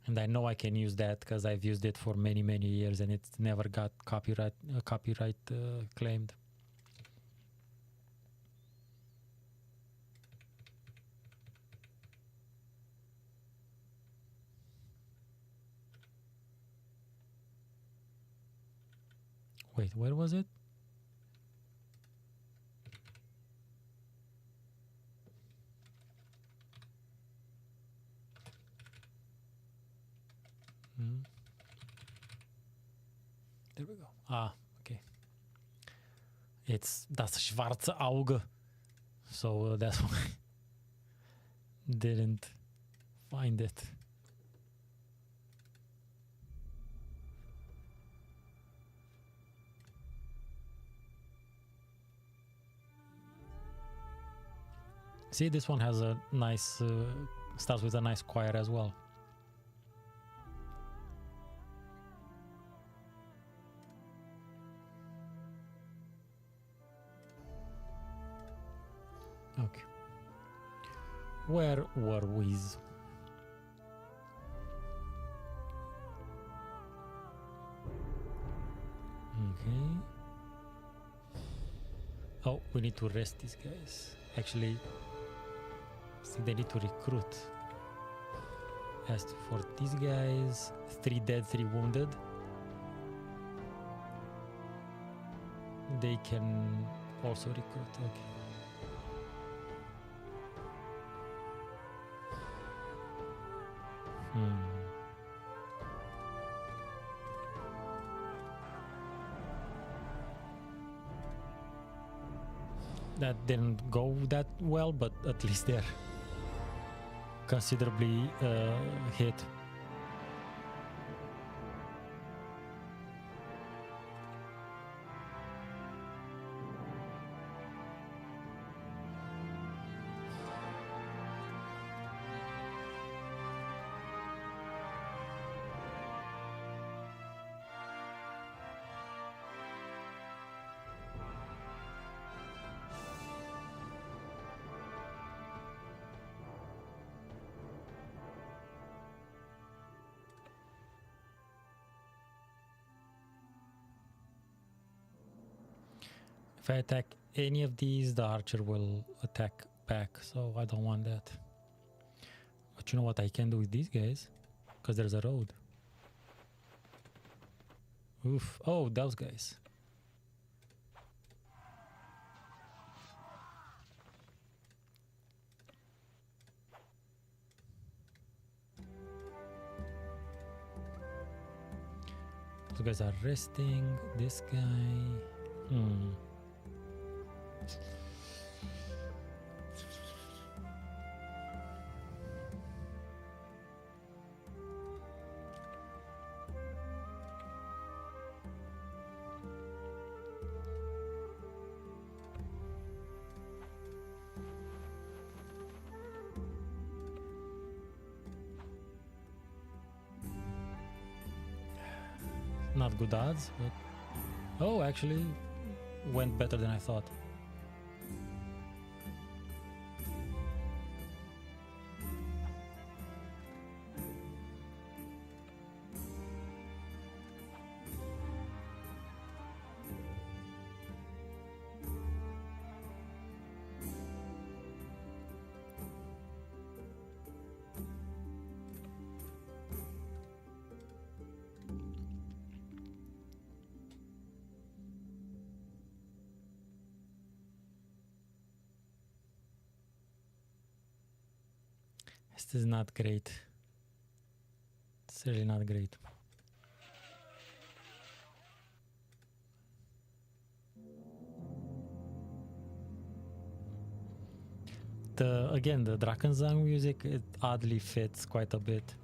And I know I can use that because I've used it for many years and it's never got copyright claimed. Wait, where was it? There we go. Ah, okay. It's das schwarze Auge. So that's why I didn't find it. See, this one has a nice, starts with a nice choir as well. Okay. Where were we? Okay. Oh, we need to rest these guys. Actually, I think they need to recruit. As for these guys, 3 dead, 3 wounded. They can also recruit. Okay. That didn't go that well, but at least they're considerably hit. If I attack any of these, the archer will attack back, so I don't want that. But you know what I can do with these guys? Because there's a road. Oof. Oh, those guys. Those guys are resting. This guy. Not good odds, but oh, actually went better than I thought. This is not great. It's really not great. Again, the Drakensang music, it oddly fits quite a bit.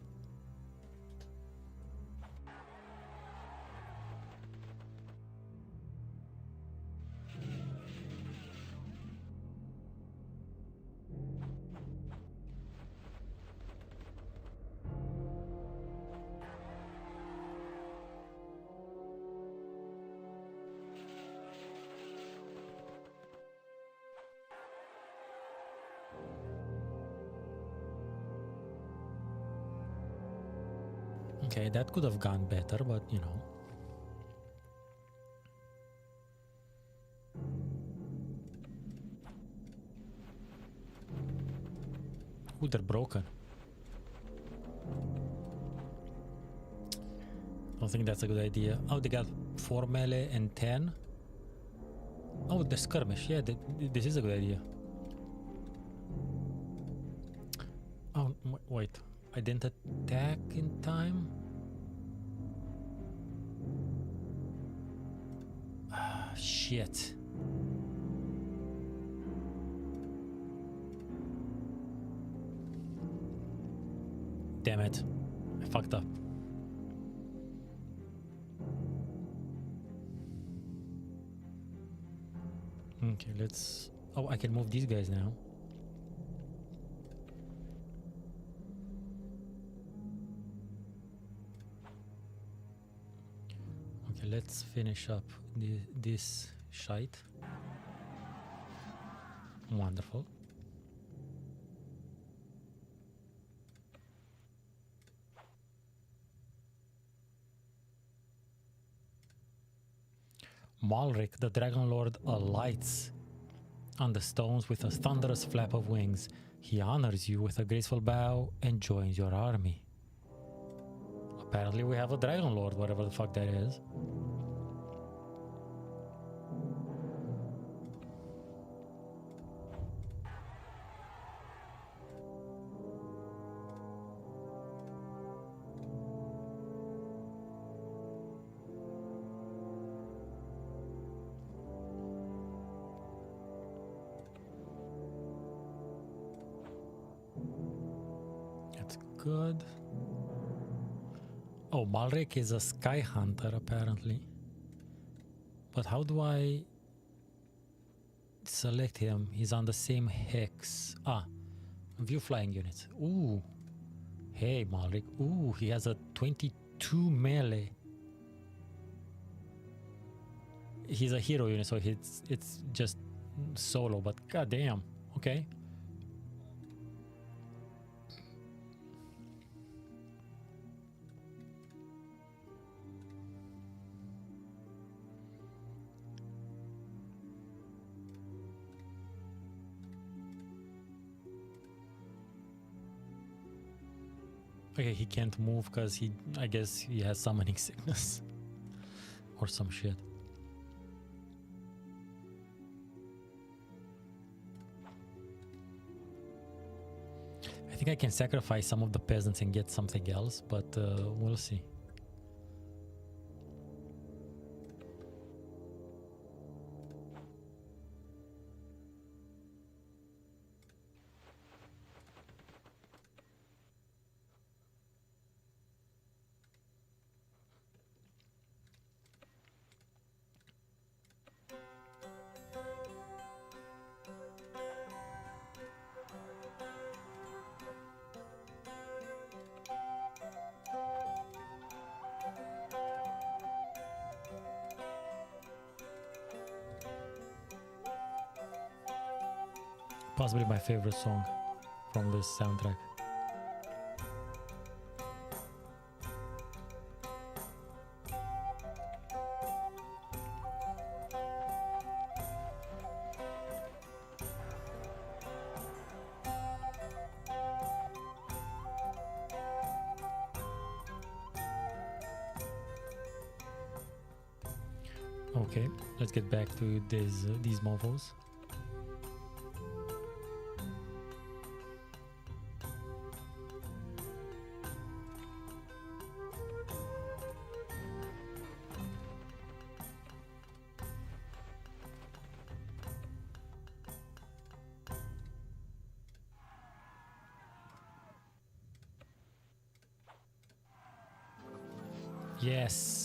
Okay, that could have gone better, but you know. Ooh, they're broken. Don't think that's a good idea. Oh, they got 4 melee and 10. Oh, the skirmish. Yeah, this is a good idea. Oh, wait. I didn't attack in time? Ah, shit. Damn it. I fucked up. Okay, let's... Oh, I can move these guys now. Okay, let's finish up this shite. Wonderful. Malric, the Dragon Lord, alights on the stones with a thunderous flap of wings. He honors you with a graceful bow and joins your army. Apparently we have a Dragon Lord, whatever the fuck that is. That's good. Oh, Malric is a Sky Hunter apparently. But how do I select him? He's on the same hex. Ah, view flying units. Ooh. Hey, Malric. Ooh, he has a 22 melee. He's a hero unit, so it's just solo, but goddamn. Okay. Okay, he can't move because I guess he has summoning sickness or some shit. I think I can sacrifice some of the peasants and get something else, but we'll see. Possibly my favorite song from this soundtrack. Okay, let's get back to these mofos. Yes.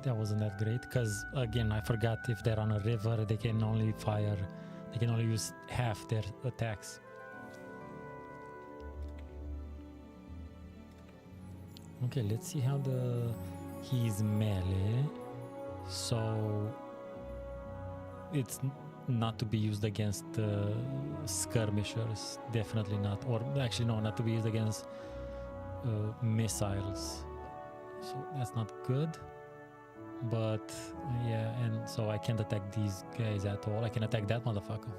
That wasn't that great because again I forgot if they're on a river they can only use half their attacks. Okay, let's see how he's melee, so it's not to be used against skirmishers, definitely not, or actually no, not to be used against missiles, so that's not good. But yeah, and so I can't attack these guys at all. I can attack that motherfucker.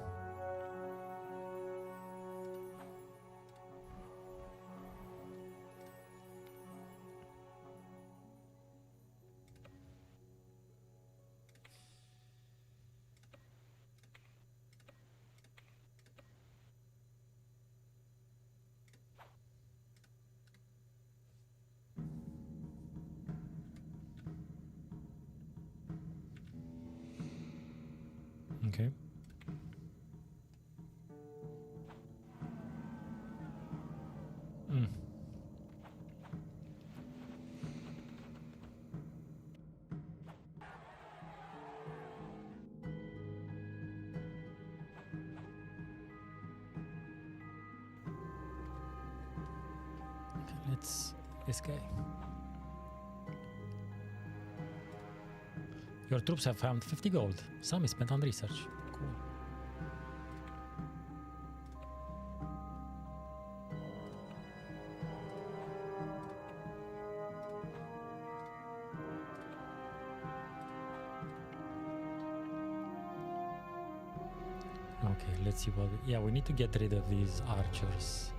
Okay. Let's this guy. Your troops have found 50 gold. Some is spent on research. Cool. Okay, let's see what we need to get rid of these archers.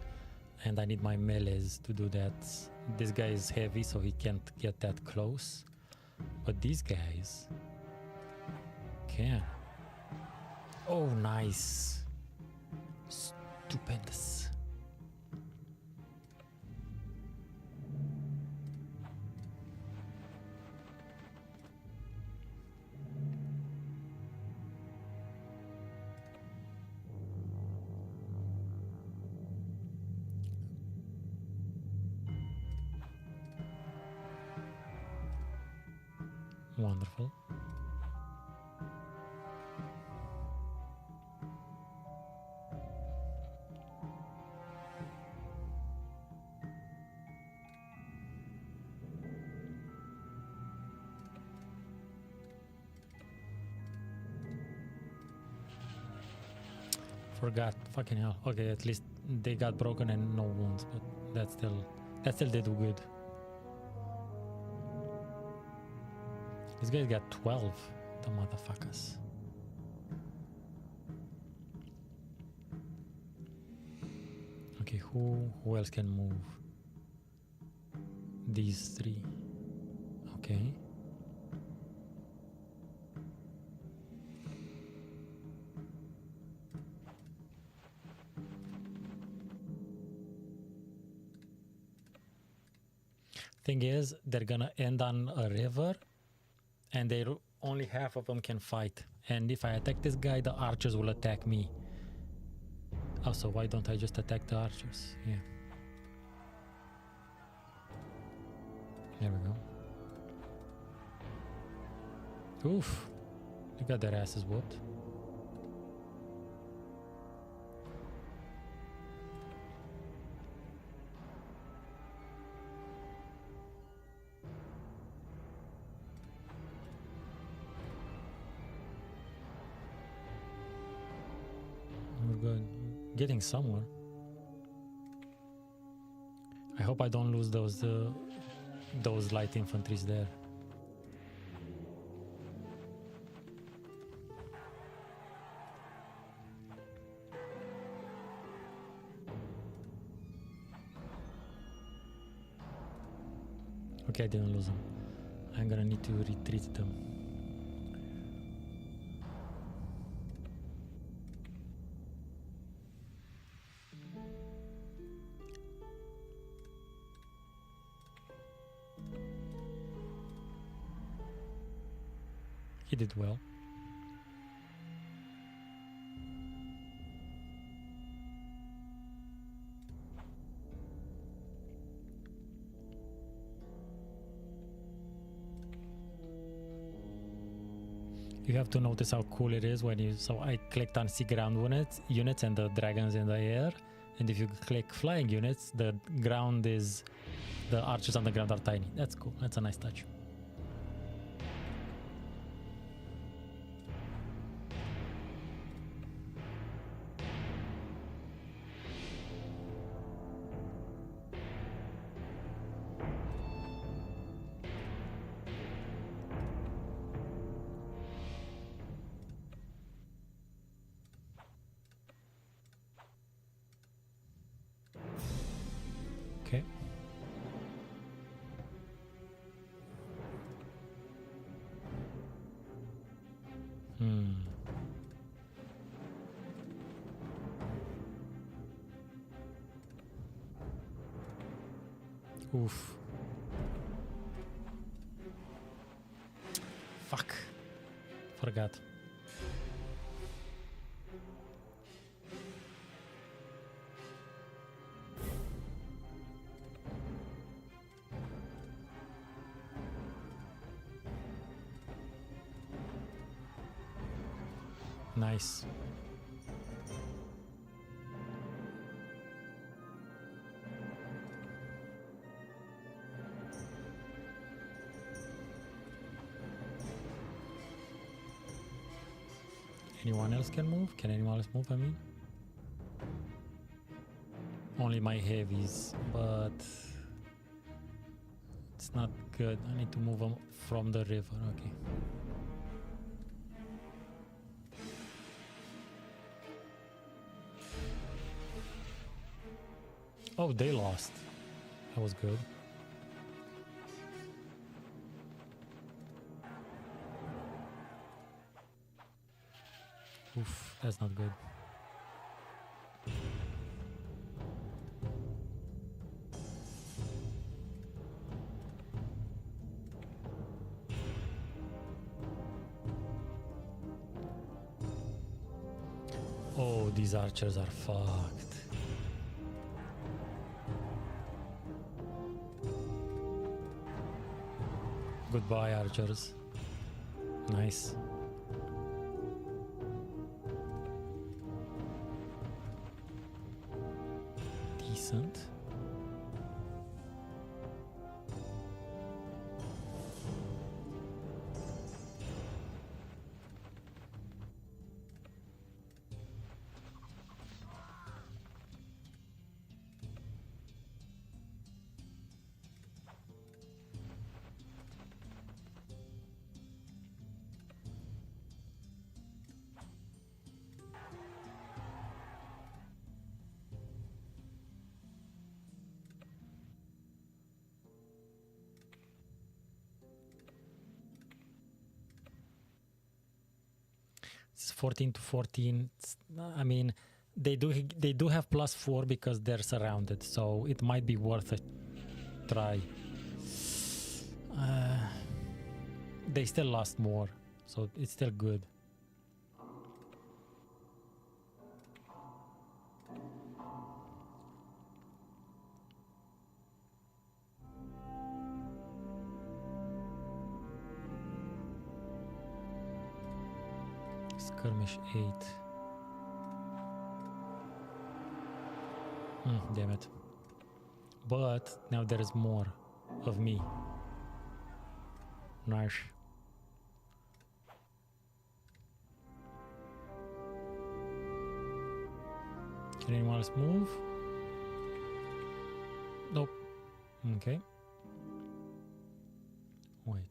And I need my melees to do that. This guy is heavy, so he can't get that close. But these guys can. Oh, nice. Stupendous. Wonderful. Forgot. Fucking hell. Okay, at least they got broken and no wounds, but that still did good. These guys got 12, the motherfuckers. Okay, who else can move? These three. Okay. Thing is, they're gonna end on a river, and they only half of them can fight. And if I attack this guy, the archers will attack me. Oh, so why don't I just attack the archers? Yeah. There we go. Oof. They got their asses whooped. We're good. Getting somewhere. I hope I don't lose those light infantries there. Okay, I didn't lose them. I'm gonna need to retreat them. He did well. You have to notice how cool it is when you. So I clicked on see ground units and the dragons in the air, and if you click flying units, the archers on the ground are tiny. That's cool. That's a nice touch. Okay. Oof. Fuck. Forgot. Nice. Anyone else can move? Can anyone else move, I mean? Only my heavies, but it's not good. I need to move them from the river. Okay. Oh, they lost. That was good. Oof, that's not good. Oh, these archers are fucked. Goodbye, archers. Nice. Decent. 14 to 14. I mean, they do have +4 because they're surrounded, so it might be worth a try. They still lost more, so it's still good. Skirmish 8. Damn it. But now there is more of me. Nice. Can anyone else move? Nope. Okay. Wait.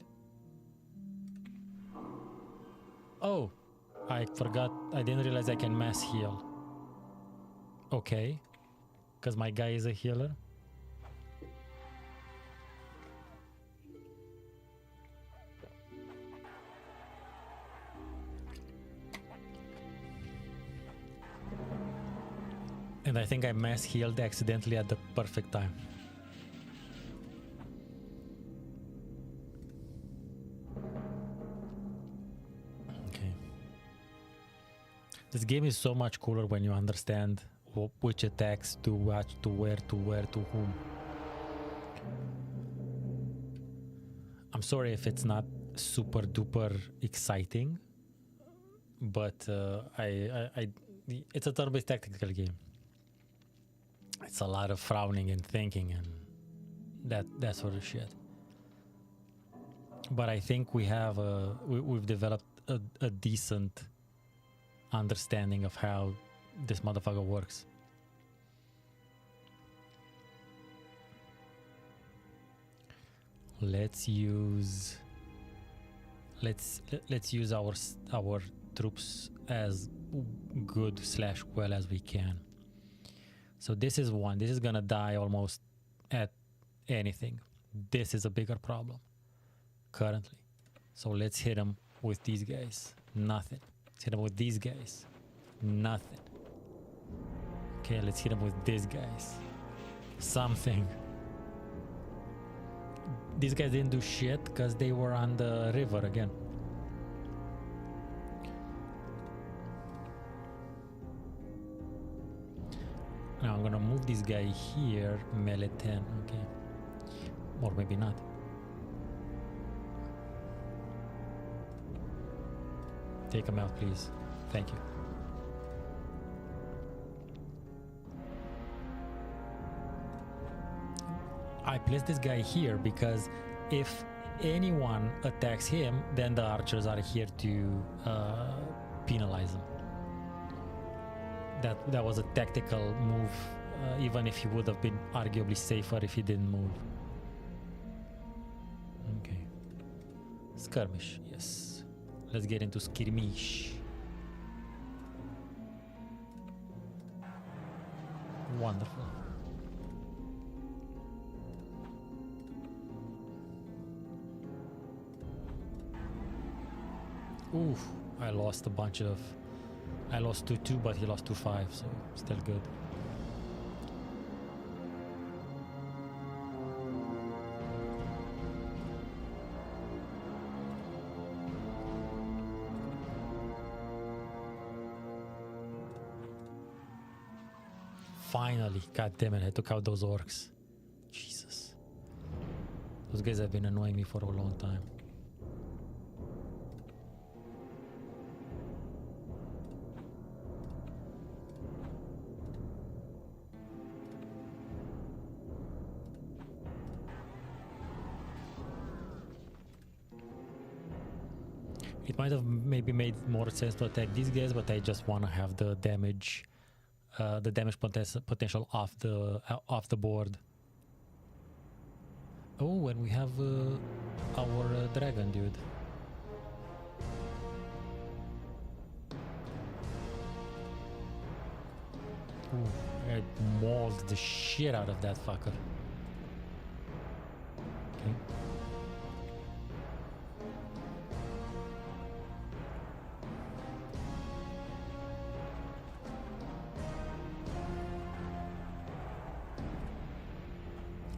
Oh, I forgot. I didn't realize I can mass heal. Okay. Because my guy is a healer. And I think I mass healed accidentally at the perfect time. Okay. This game is so much cooler when you understand which attacks to watch, to where, to whom. I'm sorry if it's not super duper exciting, but it's a turn-based tactical game. It's a lot of frowning and thinking and that sort of shit. But I think we've developed a decent understanding of how this motherfucker works. Let's use our troops as good / well as we can. So this is one. This is gonna die almost at anything. This is a bigger problem currently. So let's hit him with these guys. Nothing. Let's hit him with these guys. Nothing. Okay, let's hit him with these guys. Something. These guys didn't do shit because they were on the river again. Now I'm gonna move this guy here, melee 10, okay. Or maybe not. Take him out, please. Thank you. I placed this guy here because if anyone attacks him, then the archers are here to penalize him. That was a tactical move, even if he would have been arguably safer if he didn't move. Okay. Skirmish, yes. Let's get into skirmish. Wonderful. Oof, I lost a bunch of... I lost 2-2, but he lost 2-5, so still good. Finally, god damn it, I took out those orcs. Jesus. Those guys have been annoying me for a long time. It might have maybe made more sense to attack these guys, but I just want to have the damage potential off the board. Oh, and we have our dragon dude. Ooh, I mauled the shit out of that fucker. Okay.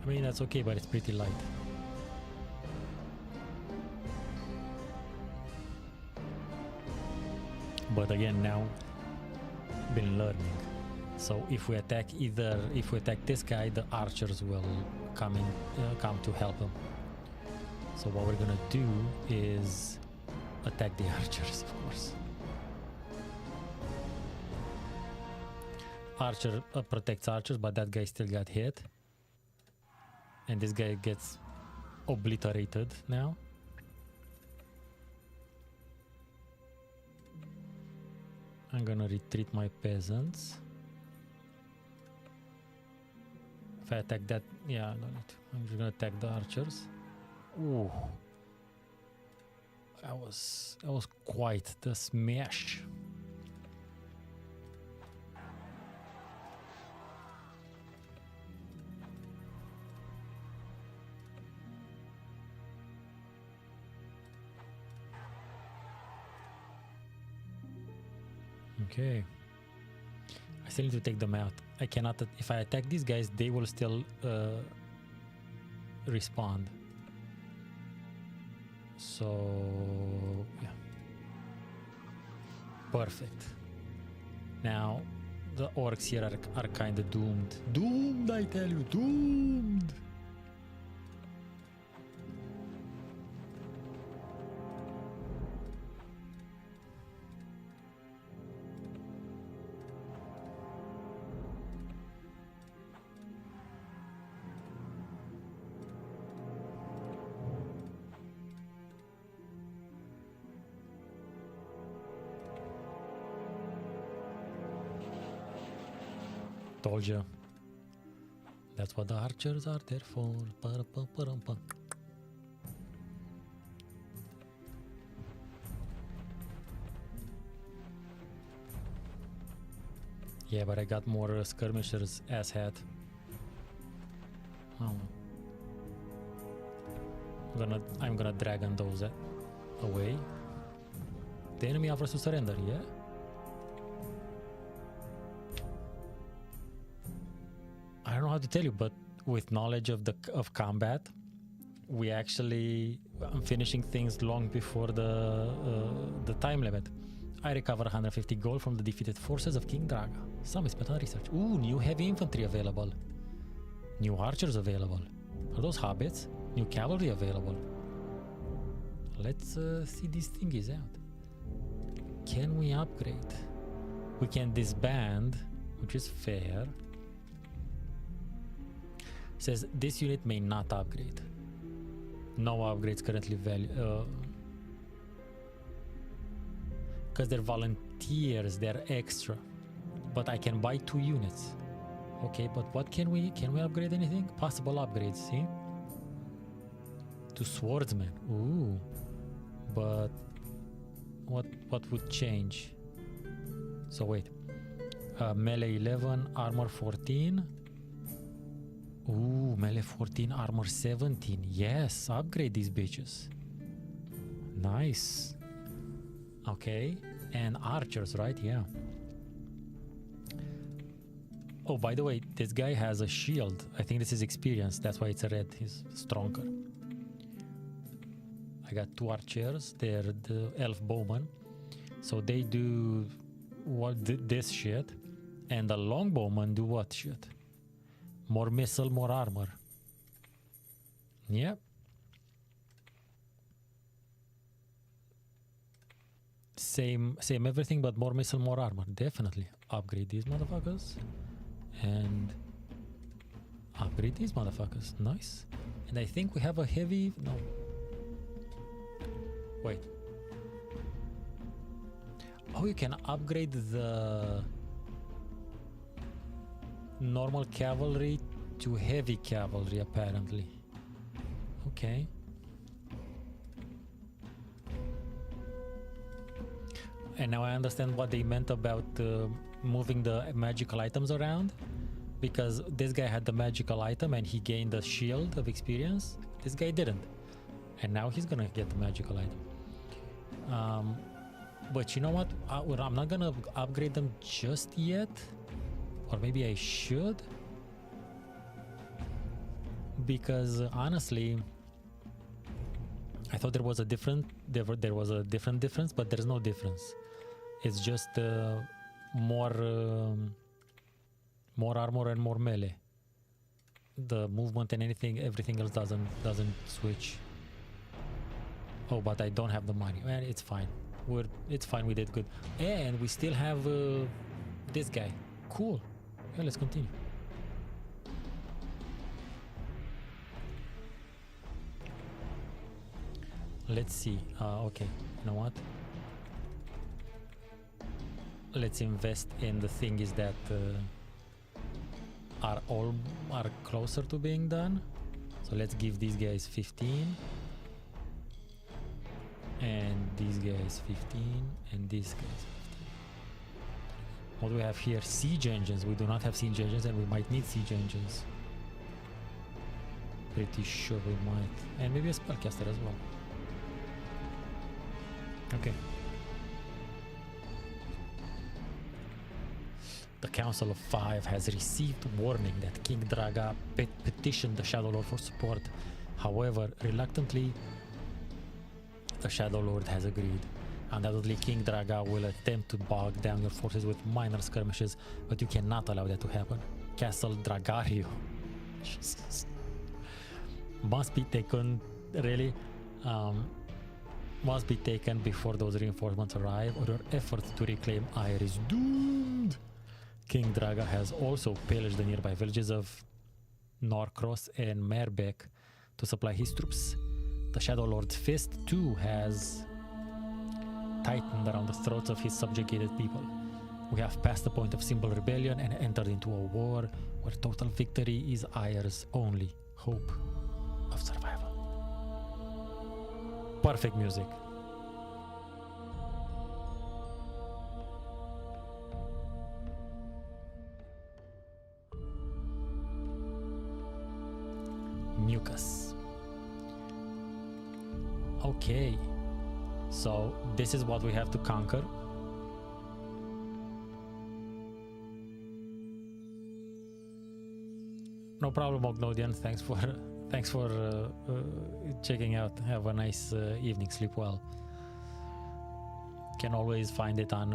I mean, that's okay, but it's pretty light. But again, now been learning. So if we attack this guy, the archers will come to help him. So what we're gonna do is attack the archers, of course. Archer protects archers, but that guy still got hit. And this guy gets obliterated now. I'm gonna retreat my peasants. If I attack that, yeah, I don't need to. I'm just gonna attack the archers. Ooh, that was quite the smash. Okay. I still need to take them out. I cannot. If I attack these guys, they will still respond. So yeah. Perfect. Now the orcs here are kind of doomed. Doomed, I tell you, doomed. Told you. That's what the archers are there for. Yeah, but I got more skirmishers, asshat. Oh. I'm gonna dragon those away. The enemy offers to surrender, yeah? I don't know how to tell you, but with knowledge of combat, I'm finishing things long before the time limit. I recover 150 gold from the defeated forces of King Draga. Some is spent on research. Ooh, new heavy infantry available. New archers available. Are those hobbits? New cavalry available. Let's see these thingies out. Can we upgrade? We can disband, which is fair. Says this unit may not upgrade. No upgrades currently value. Because they're volunteers, they're extra. But I can buy 2 units. Okay, but what can we upgrade anything? Possible upgrades, see? To swordsmen. Ooh. But what would change? So wait. Melee 11, armor 14. Ooh, melee 14, armor 17. Yes, upgrade these bitches. Nice. Okay, and archers, right? Yeah. Oh, by the way, this guy has a shield. I think this is experience. That's why it's a red. He's stronger. I got 2 archers. They're the elf bowmen. So they do this shit. And the longbowmen do what shit? More missile, more armor. Yep. Same everything, but more missile, more armor. Definitely. Upgrade these motherfuckers. And upgrade these motherfuckers. Nice. And I think we have a heavy... No. Wait. Oh, you can upgrade the normal cavalry to heavy cavalry, apparently. Okay. And now I understand what they meant about moving the magical items around, because this guy had the magical item and he gained a shield of experience. This guy didn't, and now he's gonna get the magical item. But you know what? I'm not gonna upgrade them just yet, or maybe I should. because honestly, I thought there was a different difference, but there's no difference. It's just more armor and more melee. The movement and everything else doesn't switch. Oh, but I don't have the money. Man, it's fine. It's fine. We did good, and we still have this guy. Cool. Yeah, let's continue. Let's see. Okay, you know what? Let's invest in the things that are closer to being done. So let's give these guys 15, and these guys 15, and these guys 15. What do we have here? Siege engines. We do not have siege engines, and we might need siege engines. Pretty sure we might, and maybe a spellcaster as well. Okay. The Council of Five has received warning that King Draga petitioned the Shadow Lord for support. However, reluctantly, the Shadow Lord has agreed. Undoubtedly, King Draga will attempt to bog down your forces with minor skirmishes, but you cannot allow that to happen. Castle Dragario Jesus. Must be taken, really, must be taken before those reinforcements arrive, or your efforts to reclaim Ayr is doomed. King Draga has also pillaged the nearby villages of Norcross and Merbeck to supply his troops. The Shadow Lord's fist, too, has tightened around the throats of his subjugated people. We have passed the point of simple rebellion and entered into a war where total victory is Ayr's only hope of survival. Perfect music. Mucus. Okay, so this is what we have to conquer. No problem, Ognodian. Thanks for checking out. Have a nice evening. Sleep well. Can always find it on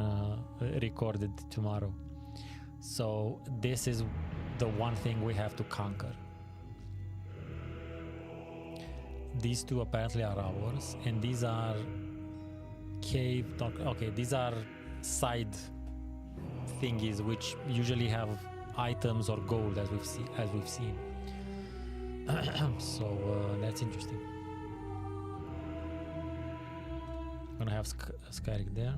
recorded tomorrow. So this is the one thing we have to conquer. These two apparently are ours, and these are cave. Okay, these are side thingies which usually have items or gold, as we've seen. So that's interesting. I'm gonna have Skyrick there.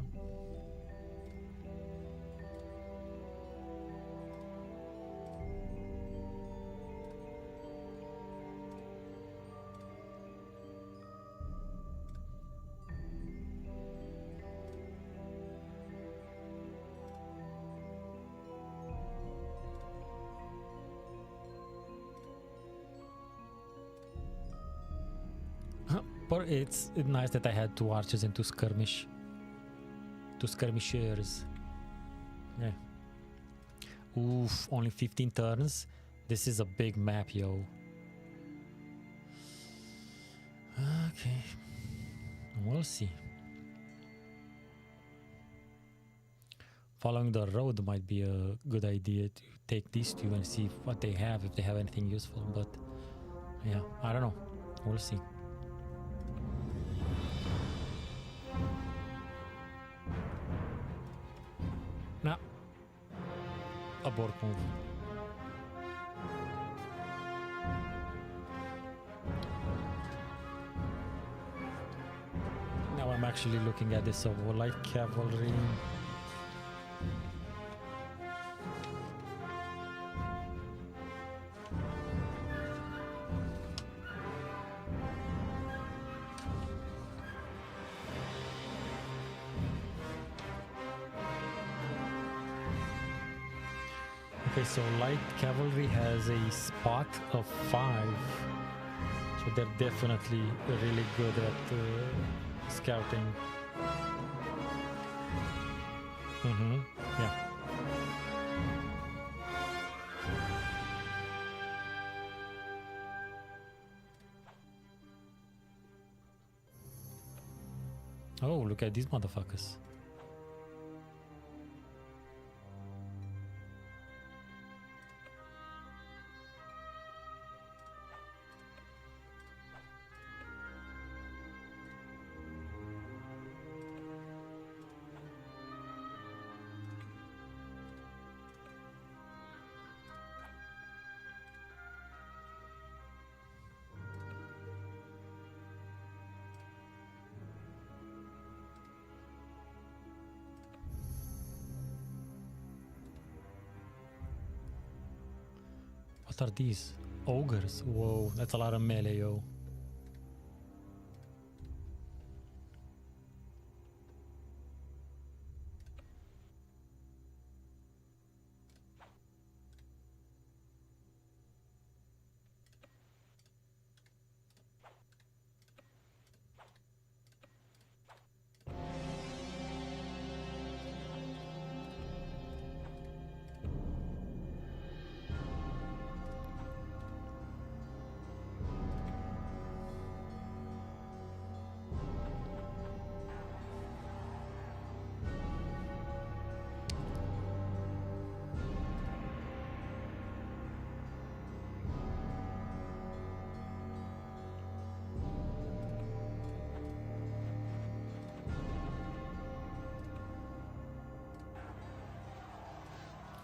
But it's nice that I had two archers and two skirmishers. Yeah. Oof, only 15 turns. This is a big map, yo. Okay. We'll see. Following the road might be a good idea to take these two and see what they have, if they have anything useful. But yeah, I don't know. We'll see. Nah. Abort move. Now I'm actually looking at this of light cavalry. Okay, so light cavalry has a spot of 5, so they're definitely really good at scouting. Yeah. Oh, look at these motherfuckers. What are these? Ogres? Whoa, that's a lot of melee, yo.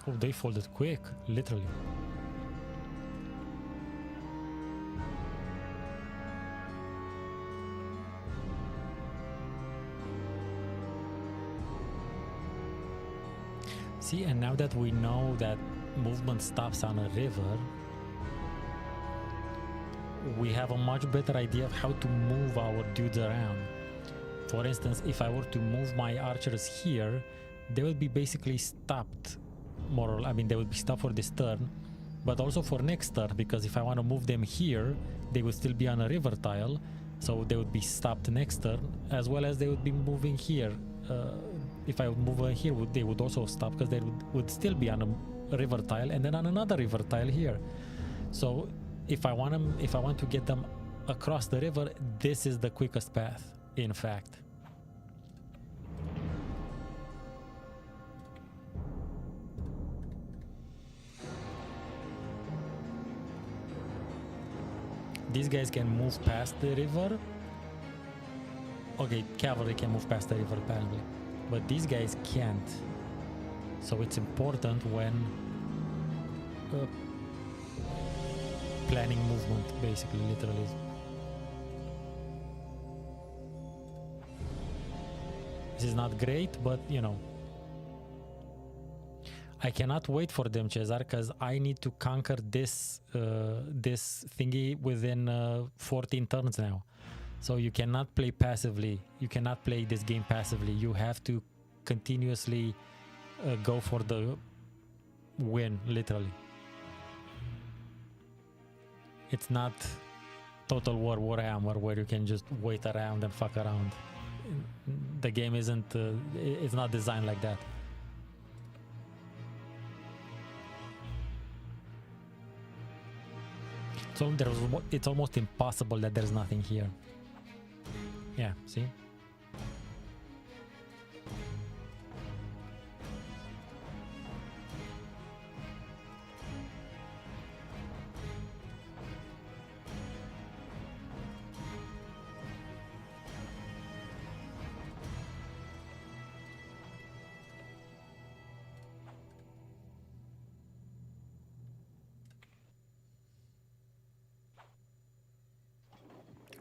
Oh, they folded quick, literally. See, and now that we know that movement stops on a river, we have a much better idea of how to move our dudes around. For instance, if I were to move my archers here, they would be basically stopped. I mean, they would be stopped for this turn, but also for next turn, because if I want to move them here, they would still be on a river tile, so they would be stopped next turn, as well as they would be moving here. If I would move here, they would also stop, because they would still be on a river tile, and then on another river tile here. So if I want to get them across the river, this is the quickest path, in fact. These guys can move past the river. Okay, cavalry can move past the river apparently, but these guys can't. So it's important when planning movement, basically, literally. This is not great, but you know. I cannot wait for them, Cesar, because I need to conquer this this thingy within 14 turns now. So you cannot play passively. You cannot play this game passively. You have to continuously go for the win, literally. It's not Total War Warhammer where you can just wait around and fuck around. The game isn't, it's not designed like that. So it's almost impossible that there's nothing here. Yeah, see?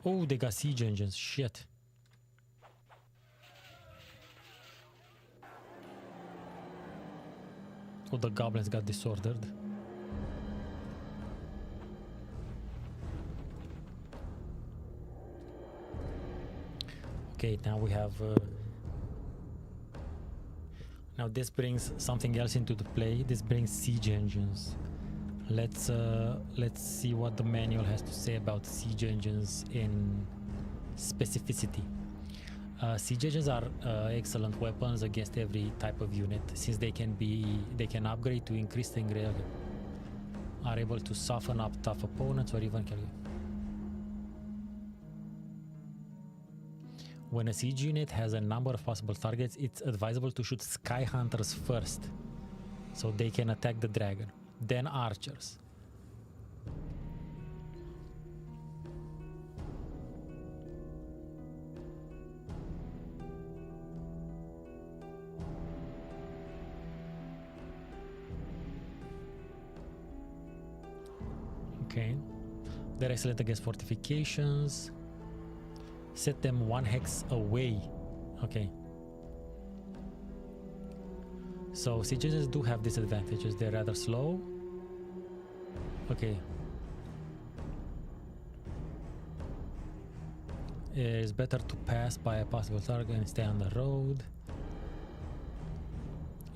Oh, they got siege engines. Shit. Oh, the goblins got disordered. Okay, now we have... now this brings something else into the play. This brings siege engines. Let's see what the manual has to say about siege engines in specificity. Siege engines are excellent weapons against every type of unit, since they can upgrade to increase the engrave, are able to soften up tough opponents or even kill you. When a siege unit has a number of possible targets, it's advisable to shoot sky hunters first, so they can attack the dragon, then archers. Okay, they're excellent against fortifications. Set them 1 hex away. Okay. So sieges do have disadvantages. They're rather slow. Okay. It's better to pass by a possible target and stay on the road.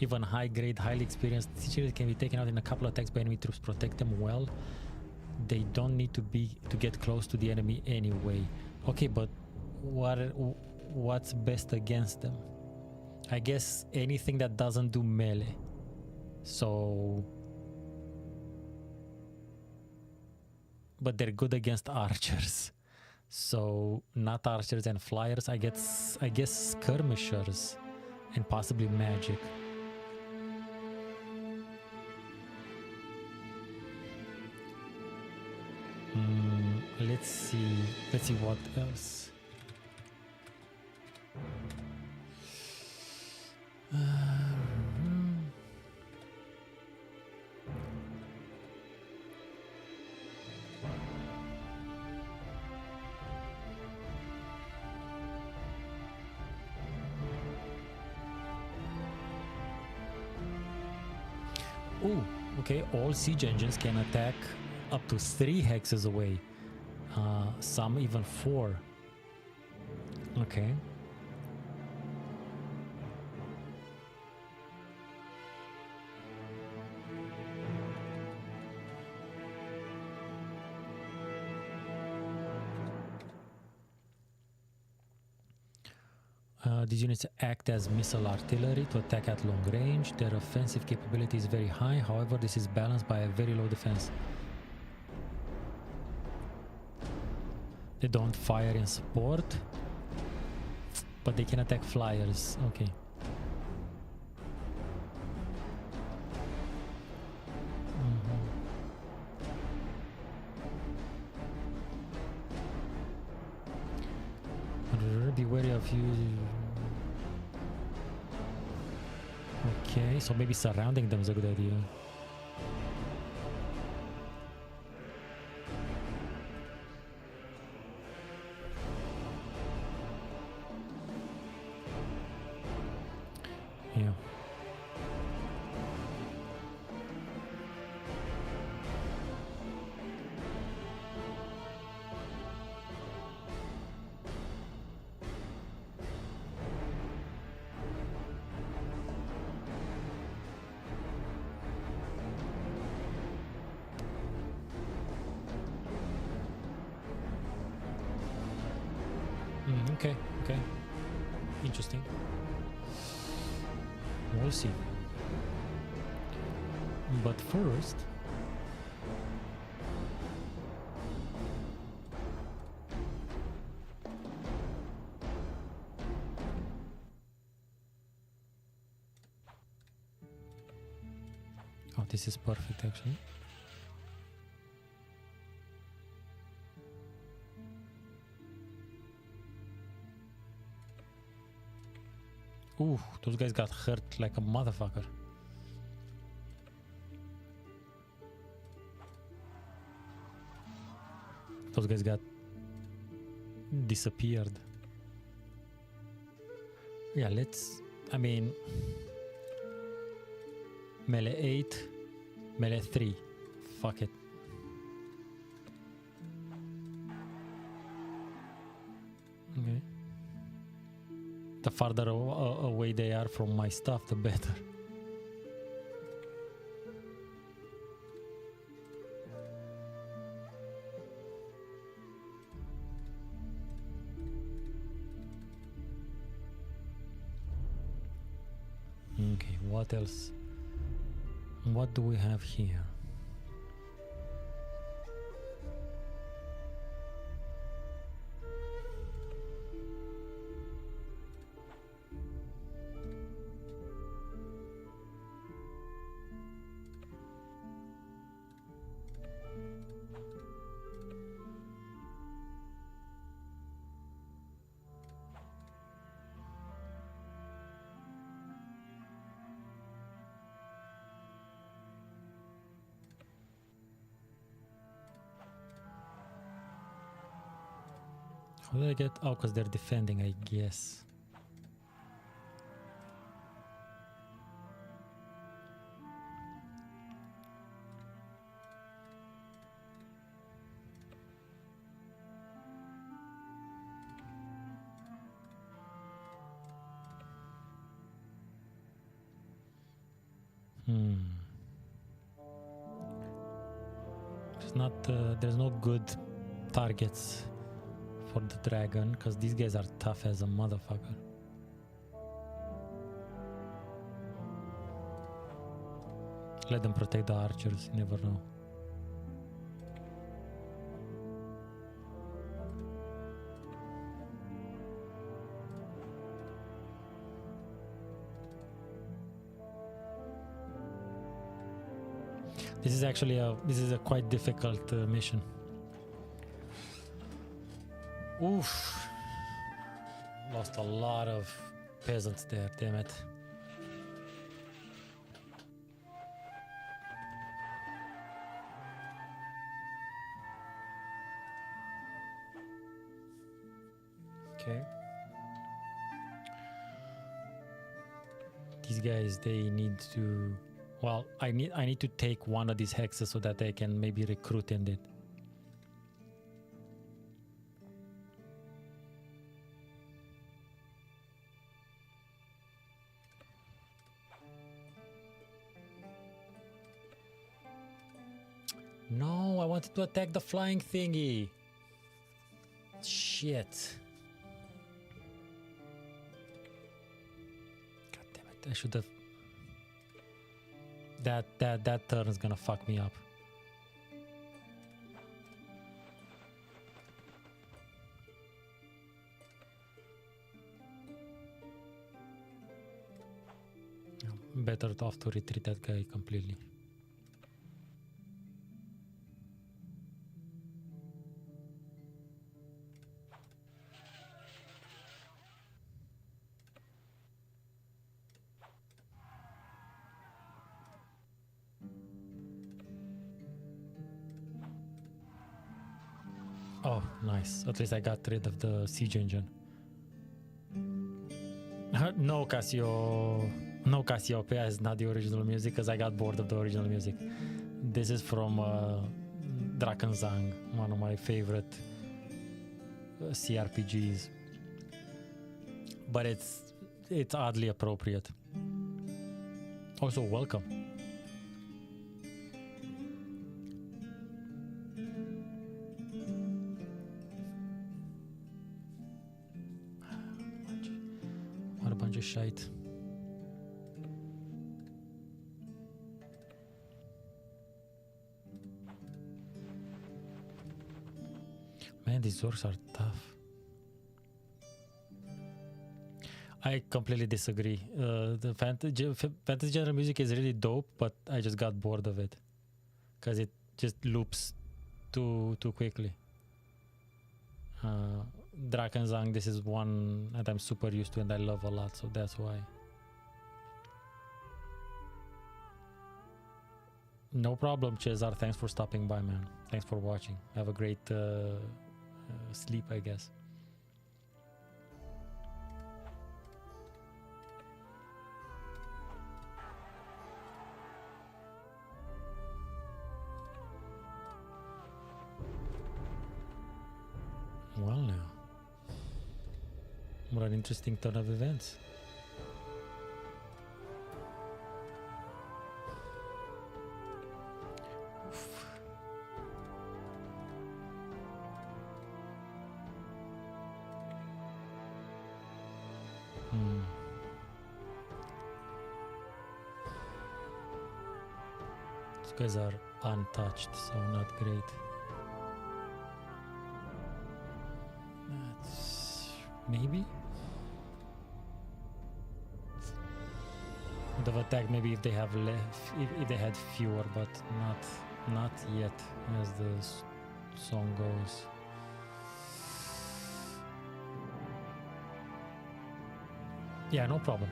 Even high-grade, highly experienced sieges can be taken out in a couple of attacks by enemy troops. Protect them well. They don't need to get close to the enemy anyway. Okay, but what's best against them? I guess anything that doesn't do melee. So, but they're good against archers. So not archers and flyers. I guess skirmishers and possibly magic. Let's see what else. Oh, okay, all siege engines can attack up to 3 hexes away. Some even 4. Okay. These units act as missile artillery to attack at long range. Their offensive capability is very high, however this is balanced by a very low defense. They don't fire in support, but they can attack flyers. Okay. Be wary of you. Okay, so maybe surrounding them is a good idea. Yeah. Okay, okay. Interesting. We'll see. But first... Oh, this is perfect actually. Ooh, those guys got hurt like a motherfucker. Those guys got disappeared. Yeah, let's... I mean... Melee 8, melee 3. Fuck it. Okay. The farther away they are from my stuff, the better. Okay, what else? What do we have here? How did I get? Oh, because they're defending, I guess. It's not. There's no good targets for the dragon because these guys are tough as a motherfucker. Let them protect the archers. You never know. This is actually a quite difficult mission. Oof. Lost a lot of peasants there, damn it. Okay. These guys, they need to... Well, I need to take one of these hexes so that they can maybe recruit in it. No, I wanted to attack the flying thingy. Shit. God damn it, I should have... That turn is gonna fuck me up. Better off to retreat that guy completely. Oh, nice. At least I got rid of the siege engine. No, Casio. No, Cassiopeia is not the original music because I got bored of the original music. This is from Drakenzang, one of my favorite CRPGs. But it's oddly appropriate. Also, welcome. What a bunch of shite. Man, these orcs are tough. I completely disagree. The fantasy genre music is really dope, but I just got bored of it because it just loops too quickly. Drakenzang, this is one that I'm super used to and I love a lot, so that's why. No problem, Cesar. Thanks for stopping by, man. Thanks for watching. Have a great sleep, I guess. Well, now. What an interesting turn of events. These guys are untouched, so not great. Maybe would have attacked maybe if they have left, if they had fewer, but not yet, as the song goes. Yeah, no problem.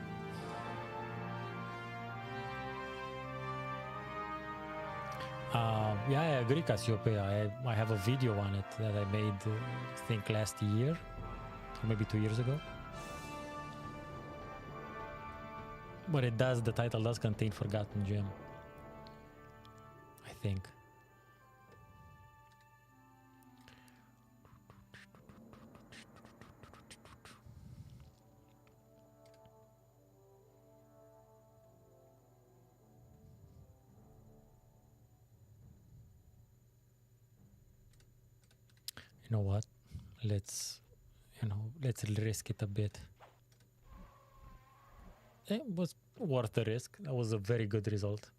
Yeah, I agree, Cassiopeia. I have a video on it that I made, I think, last year, or maybe 2 years ago. But it does, the title does contain Forgotten Gem, I think. You know what? Let's risk it a bit. It was worth the risk. That was a very good result.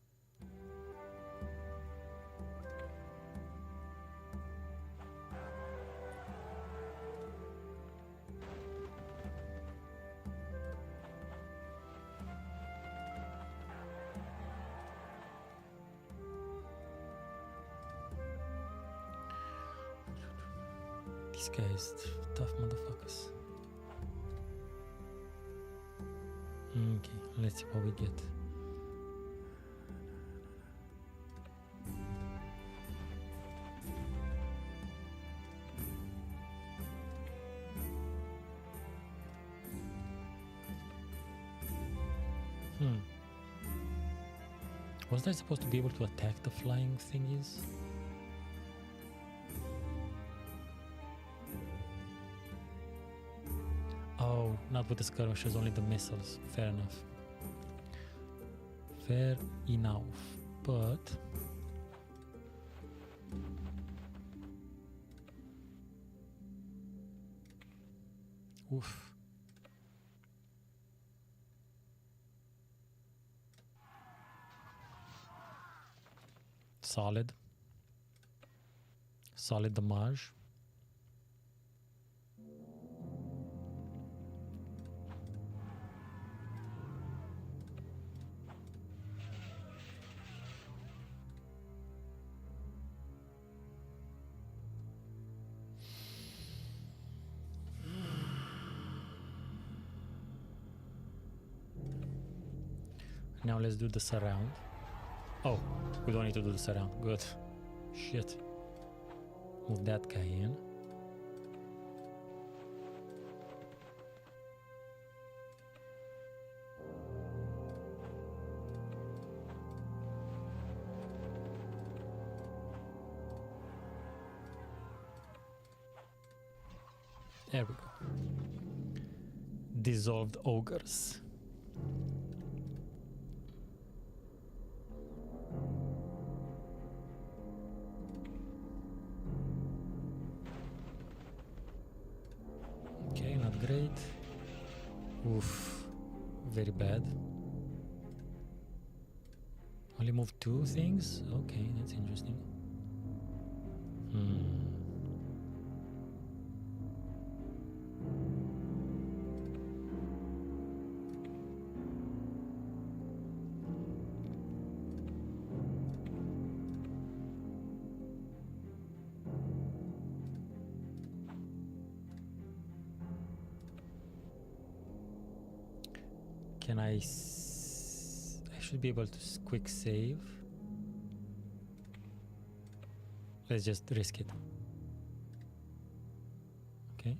These guys, tough motherfuckers. Okay, let's see what we get. Was I supposed to be able to attack the flying thingies? Oh, not with the skirmishers, only the missiles. Fair enough. Fair enough. But oof. Solid. Solid damage. Now let's do the surround. Oh, we don't need to do the surround. Good. Shit. Move that guy in. There we go. Dissolved ogres. Okay, not great. Oof, very bad. Only move 2 things? Okay, that's interesting. Can I should be able to quick save. Let's just risk it. Okay.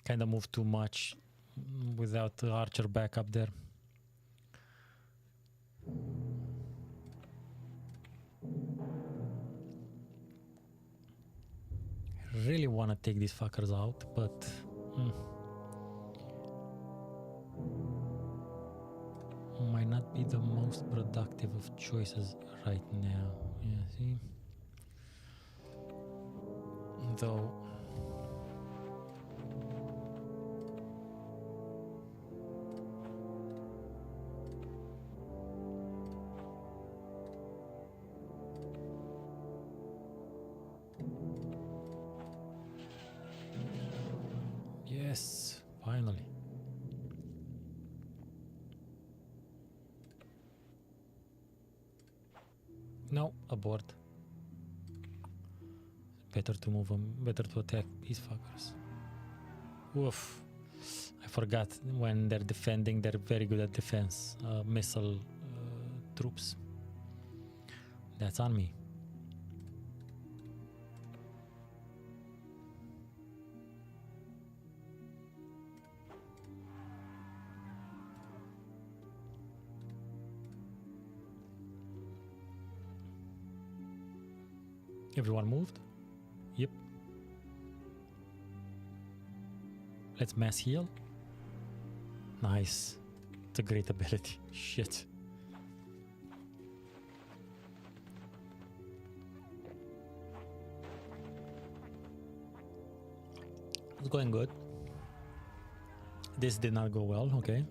Kind of moved too much without the archer back up there. Really want to take these fuckers out, but might not be the most productive of choices right now. Yeah, see? Though yes, finally. No, abort. Better to move them, better to attack these fuckers. Oof, forgot when they're defending, they're very good at defense. Missile troops. That's on me. Everyone moved? Yep. Let's mass heal. Nice. It's a great ability. Shit. It's going good. This did not go well, okay.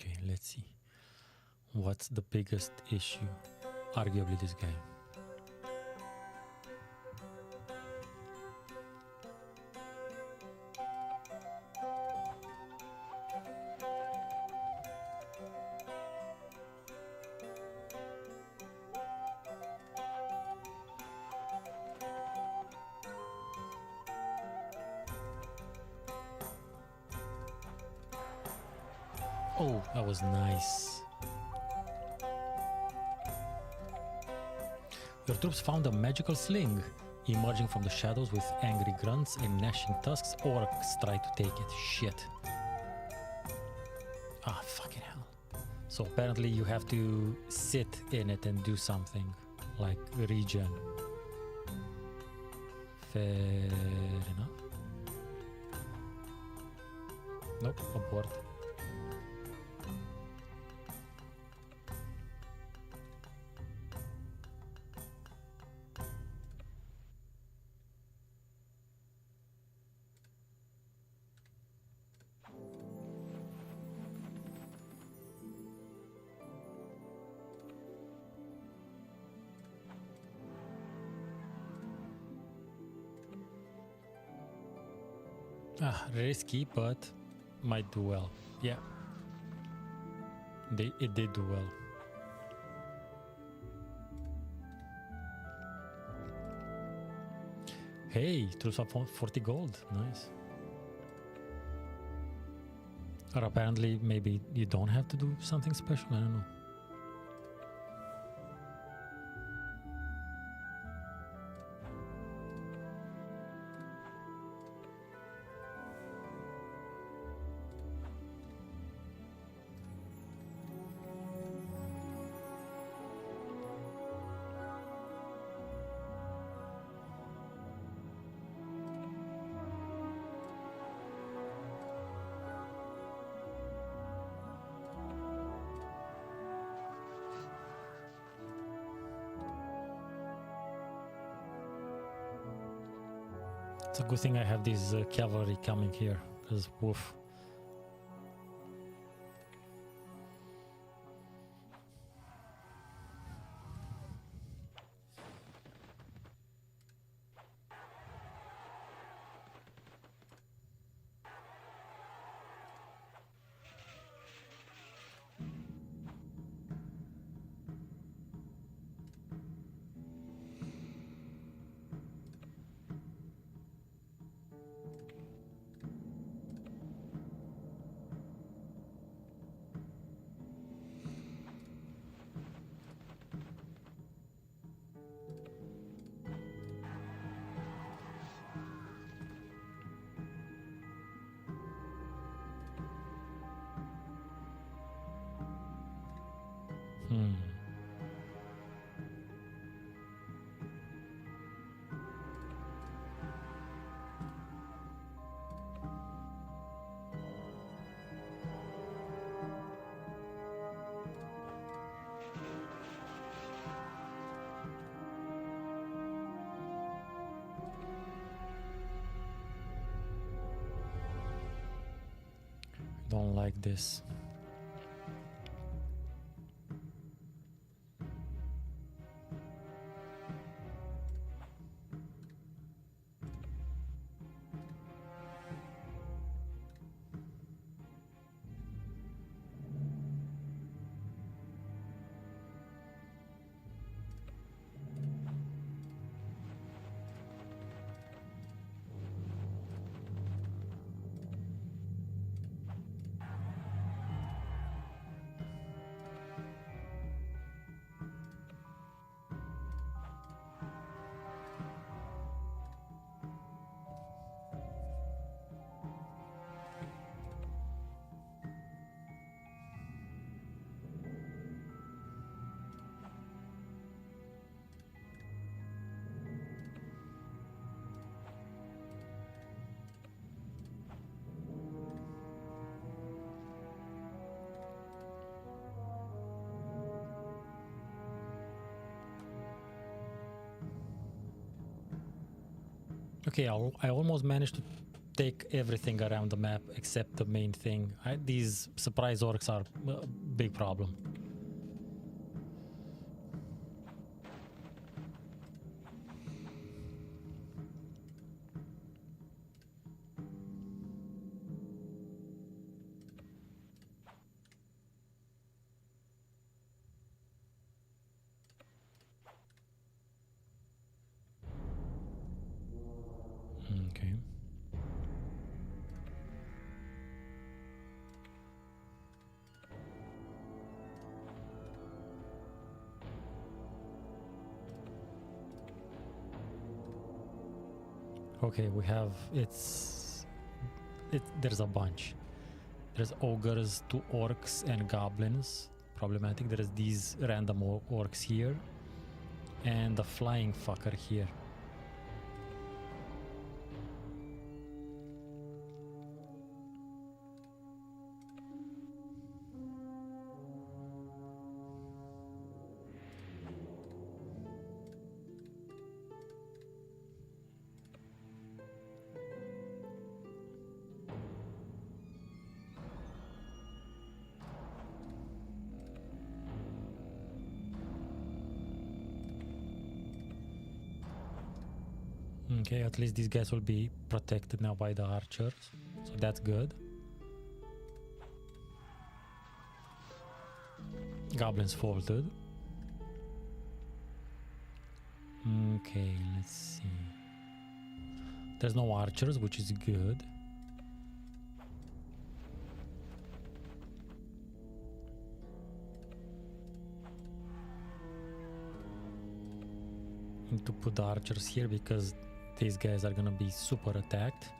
Okay, let's see. What's the biggest issue? Arguably this guy. Oh, that was nice. Your troops found a magical sling. Emerging from the shadows with angry grunts and gnashing tusks, orcs try to take it. Shit. Ah, fucking hell. So apparently you have to sit in it and do something. Like regen. Fair enough. Nope, abort. Risky, but might do well. Yeah. It did do well. Hey, troops up 40 gold. Nice. Or apparently maybe you don't have to do something special. I don't know. It's a good thing I have this cavalry coming here, because woof. Don't like this. Okay, I almost managed to take everything around the map except the main thing. These surprise orcs are a big problem. Okay. Okay, we have there's a bunch. There's ogres, 2 orcs and goblins. Problematic. There's these random orcs here and the flying fucker here. Okay, at least these guys will be protected now by the archers, so that's good. Goblins folded. Okay, let's see. There's no archers, which is good. Need to put the archers here because these guys are gonna be super attacked.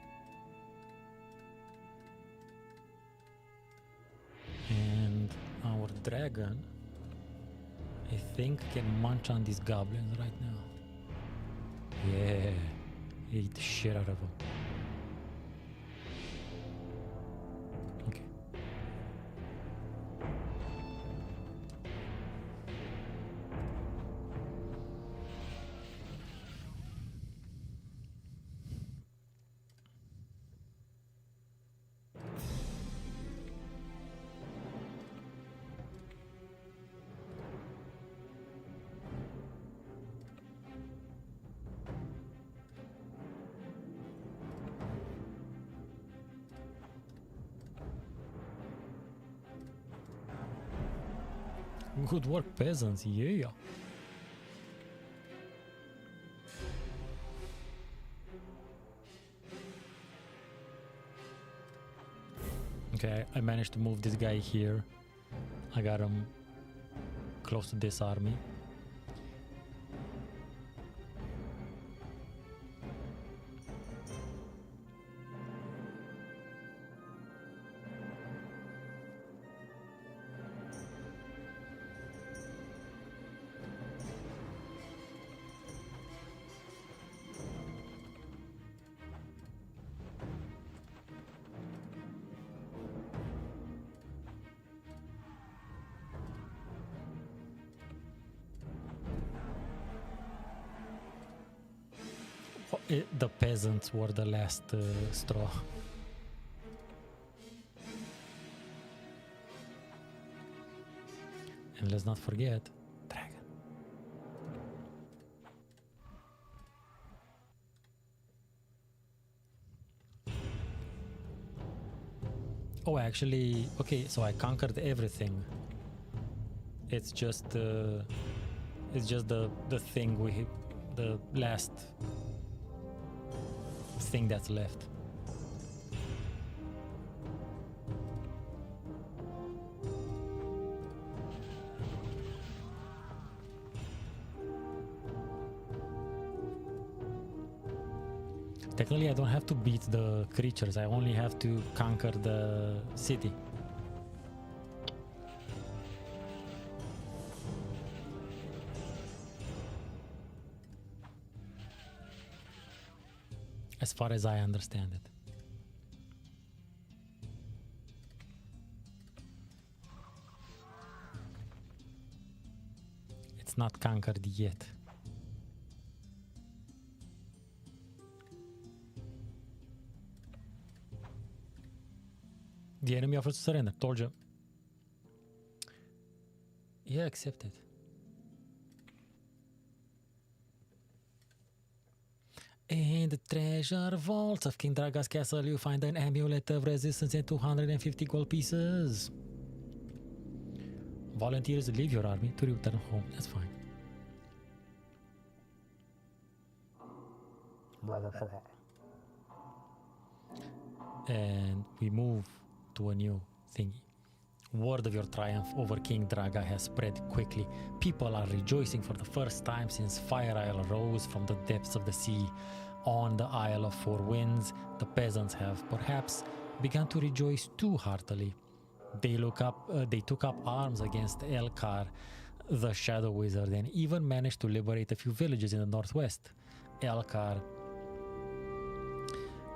And our dragon, I think, can munch on these goblins right now. Yeah, eat the shit out of them. Okay. Good work, peasants, yeah. Okay, I managed to move this guy here. I got him close to this army. The peasants were the last straw. And let's not forget, dragon. Oh, actually, okay, so I conquered everything. It's just the thing the last thing that's left. Technically, I don't have to beat the creatures. I only have to conquer the city. As far as I understand it. It's not conquered yet. The enemy offers to surrender. Told you. Yeah, accept it. In the treasure vaults of King Draga's castle, you find an amulet of resistance and 250 gold pieces. Volunteers leave your army to return home. That's fine. And we move to a new thingy. Word of your triumph over King Draga has spread quickly. People are rejoicing for the first time since Fire Isle rose from the depths of the sea. On the Isle of Four Winds, the peasants have perhaps begun to rejoice too heartily. They took up arms against Elkar, the Shadow Wizard, and even managed to liberate a few villages in the northwest. Elkar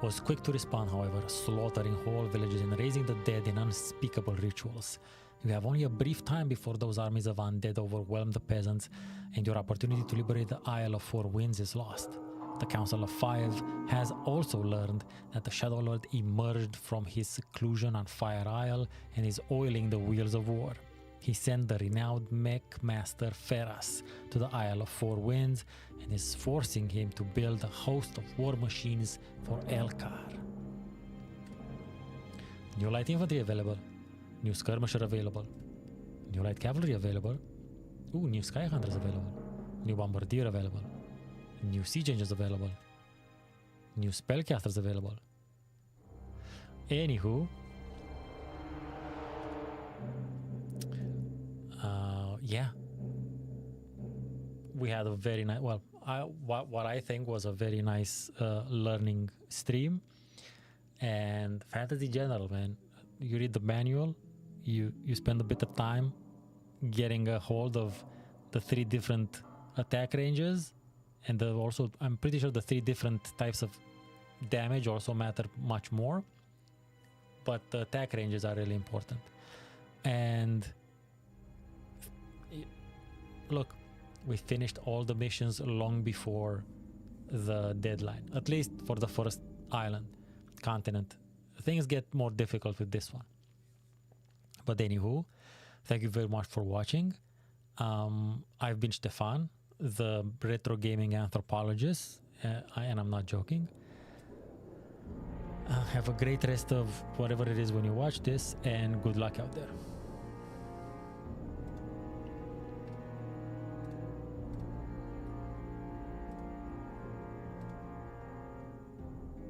was quick to respond, however, slaughtering whole villages and raising the dead in unspeakable rituals. You have only a brief time before those armies of undead overwhelm the peasants, and your opportunity to liberate the Isle of Four Winds is lost. The Council of Five has also learned that the Shadow Lord emerged from his seclusion on Fire Isle and is oiling the wheels of war. He sent the renowned mech master Ferras to the Isle of Four Winds and is forcing him to build a host of war machines for Elkar. New light infantry available. New skirmisher available. New light cavalry available. Ooh, new sky hunters available. New bombardier available. New siege engines available. New spellcasters available. Anywho, yeah, we had a very nice, well, what I think was a very nice learning stream. And fantasy general, man, you read the manual, you spend a bit of time getting a hold of the 3 different attack ranges, and also I'm pretty sure the 3 different types of damage also matter much more, but the attack ranges are really important. And look, we finished all the missions long before the deadline, at least for the first continent. Things get more difficult with this one. But anywho, thank you very much for watching. I've been Stefan, the retro gaming anthropologist, and I'm not joking. Have a great rest of whatever it is when you watch this, and good luck out there.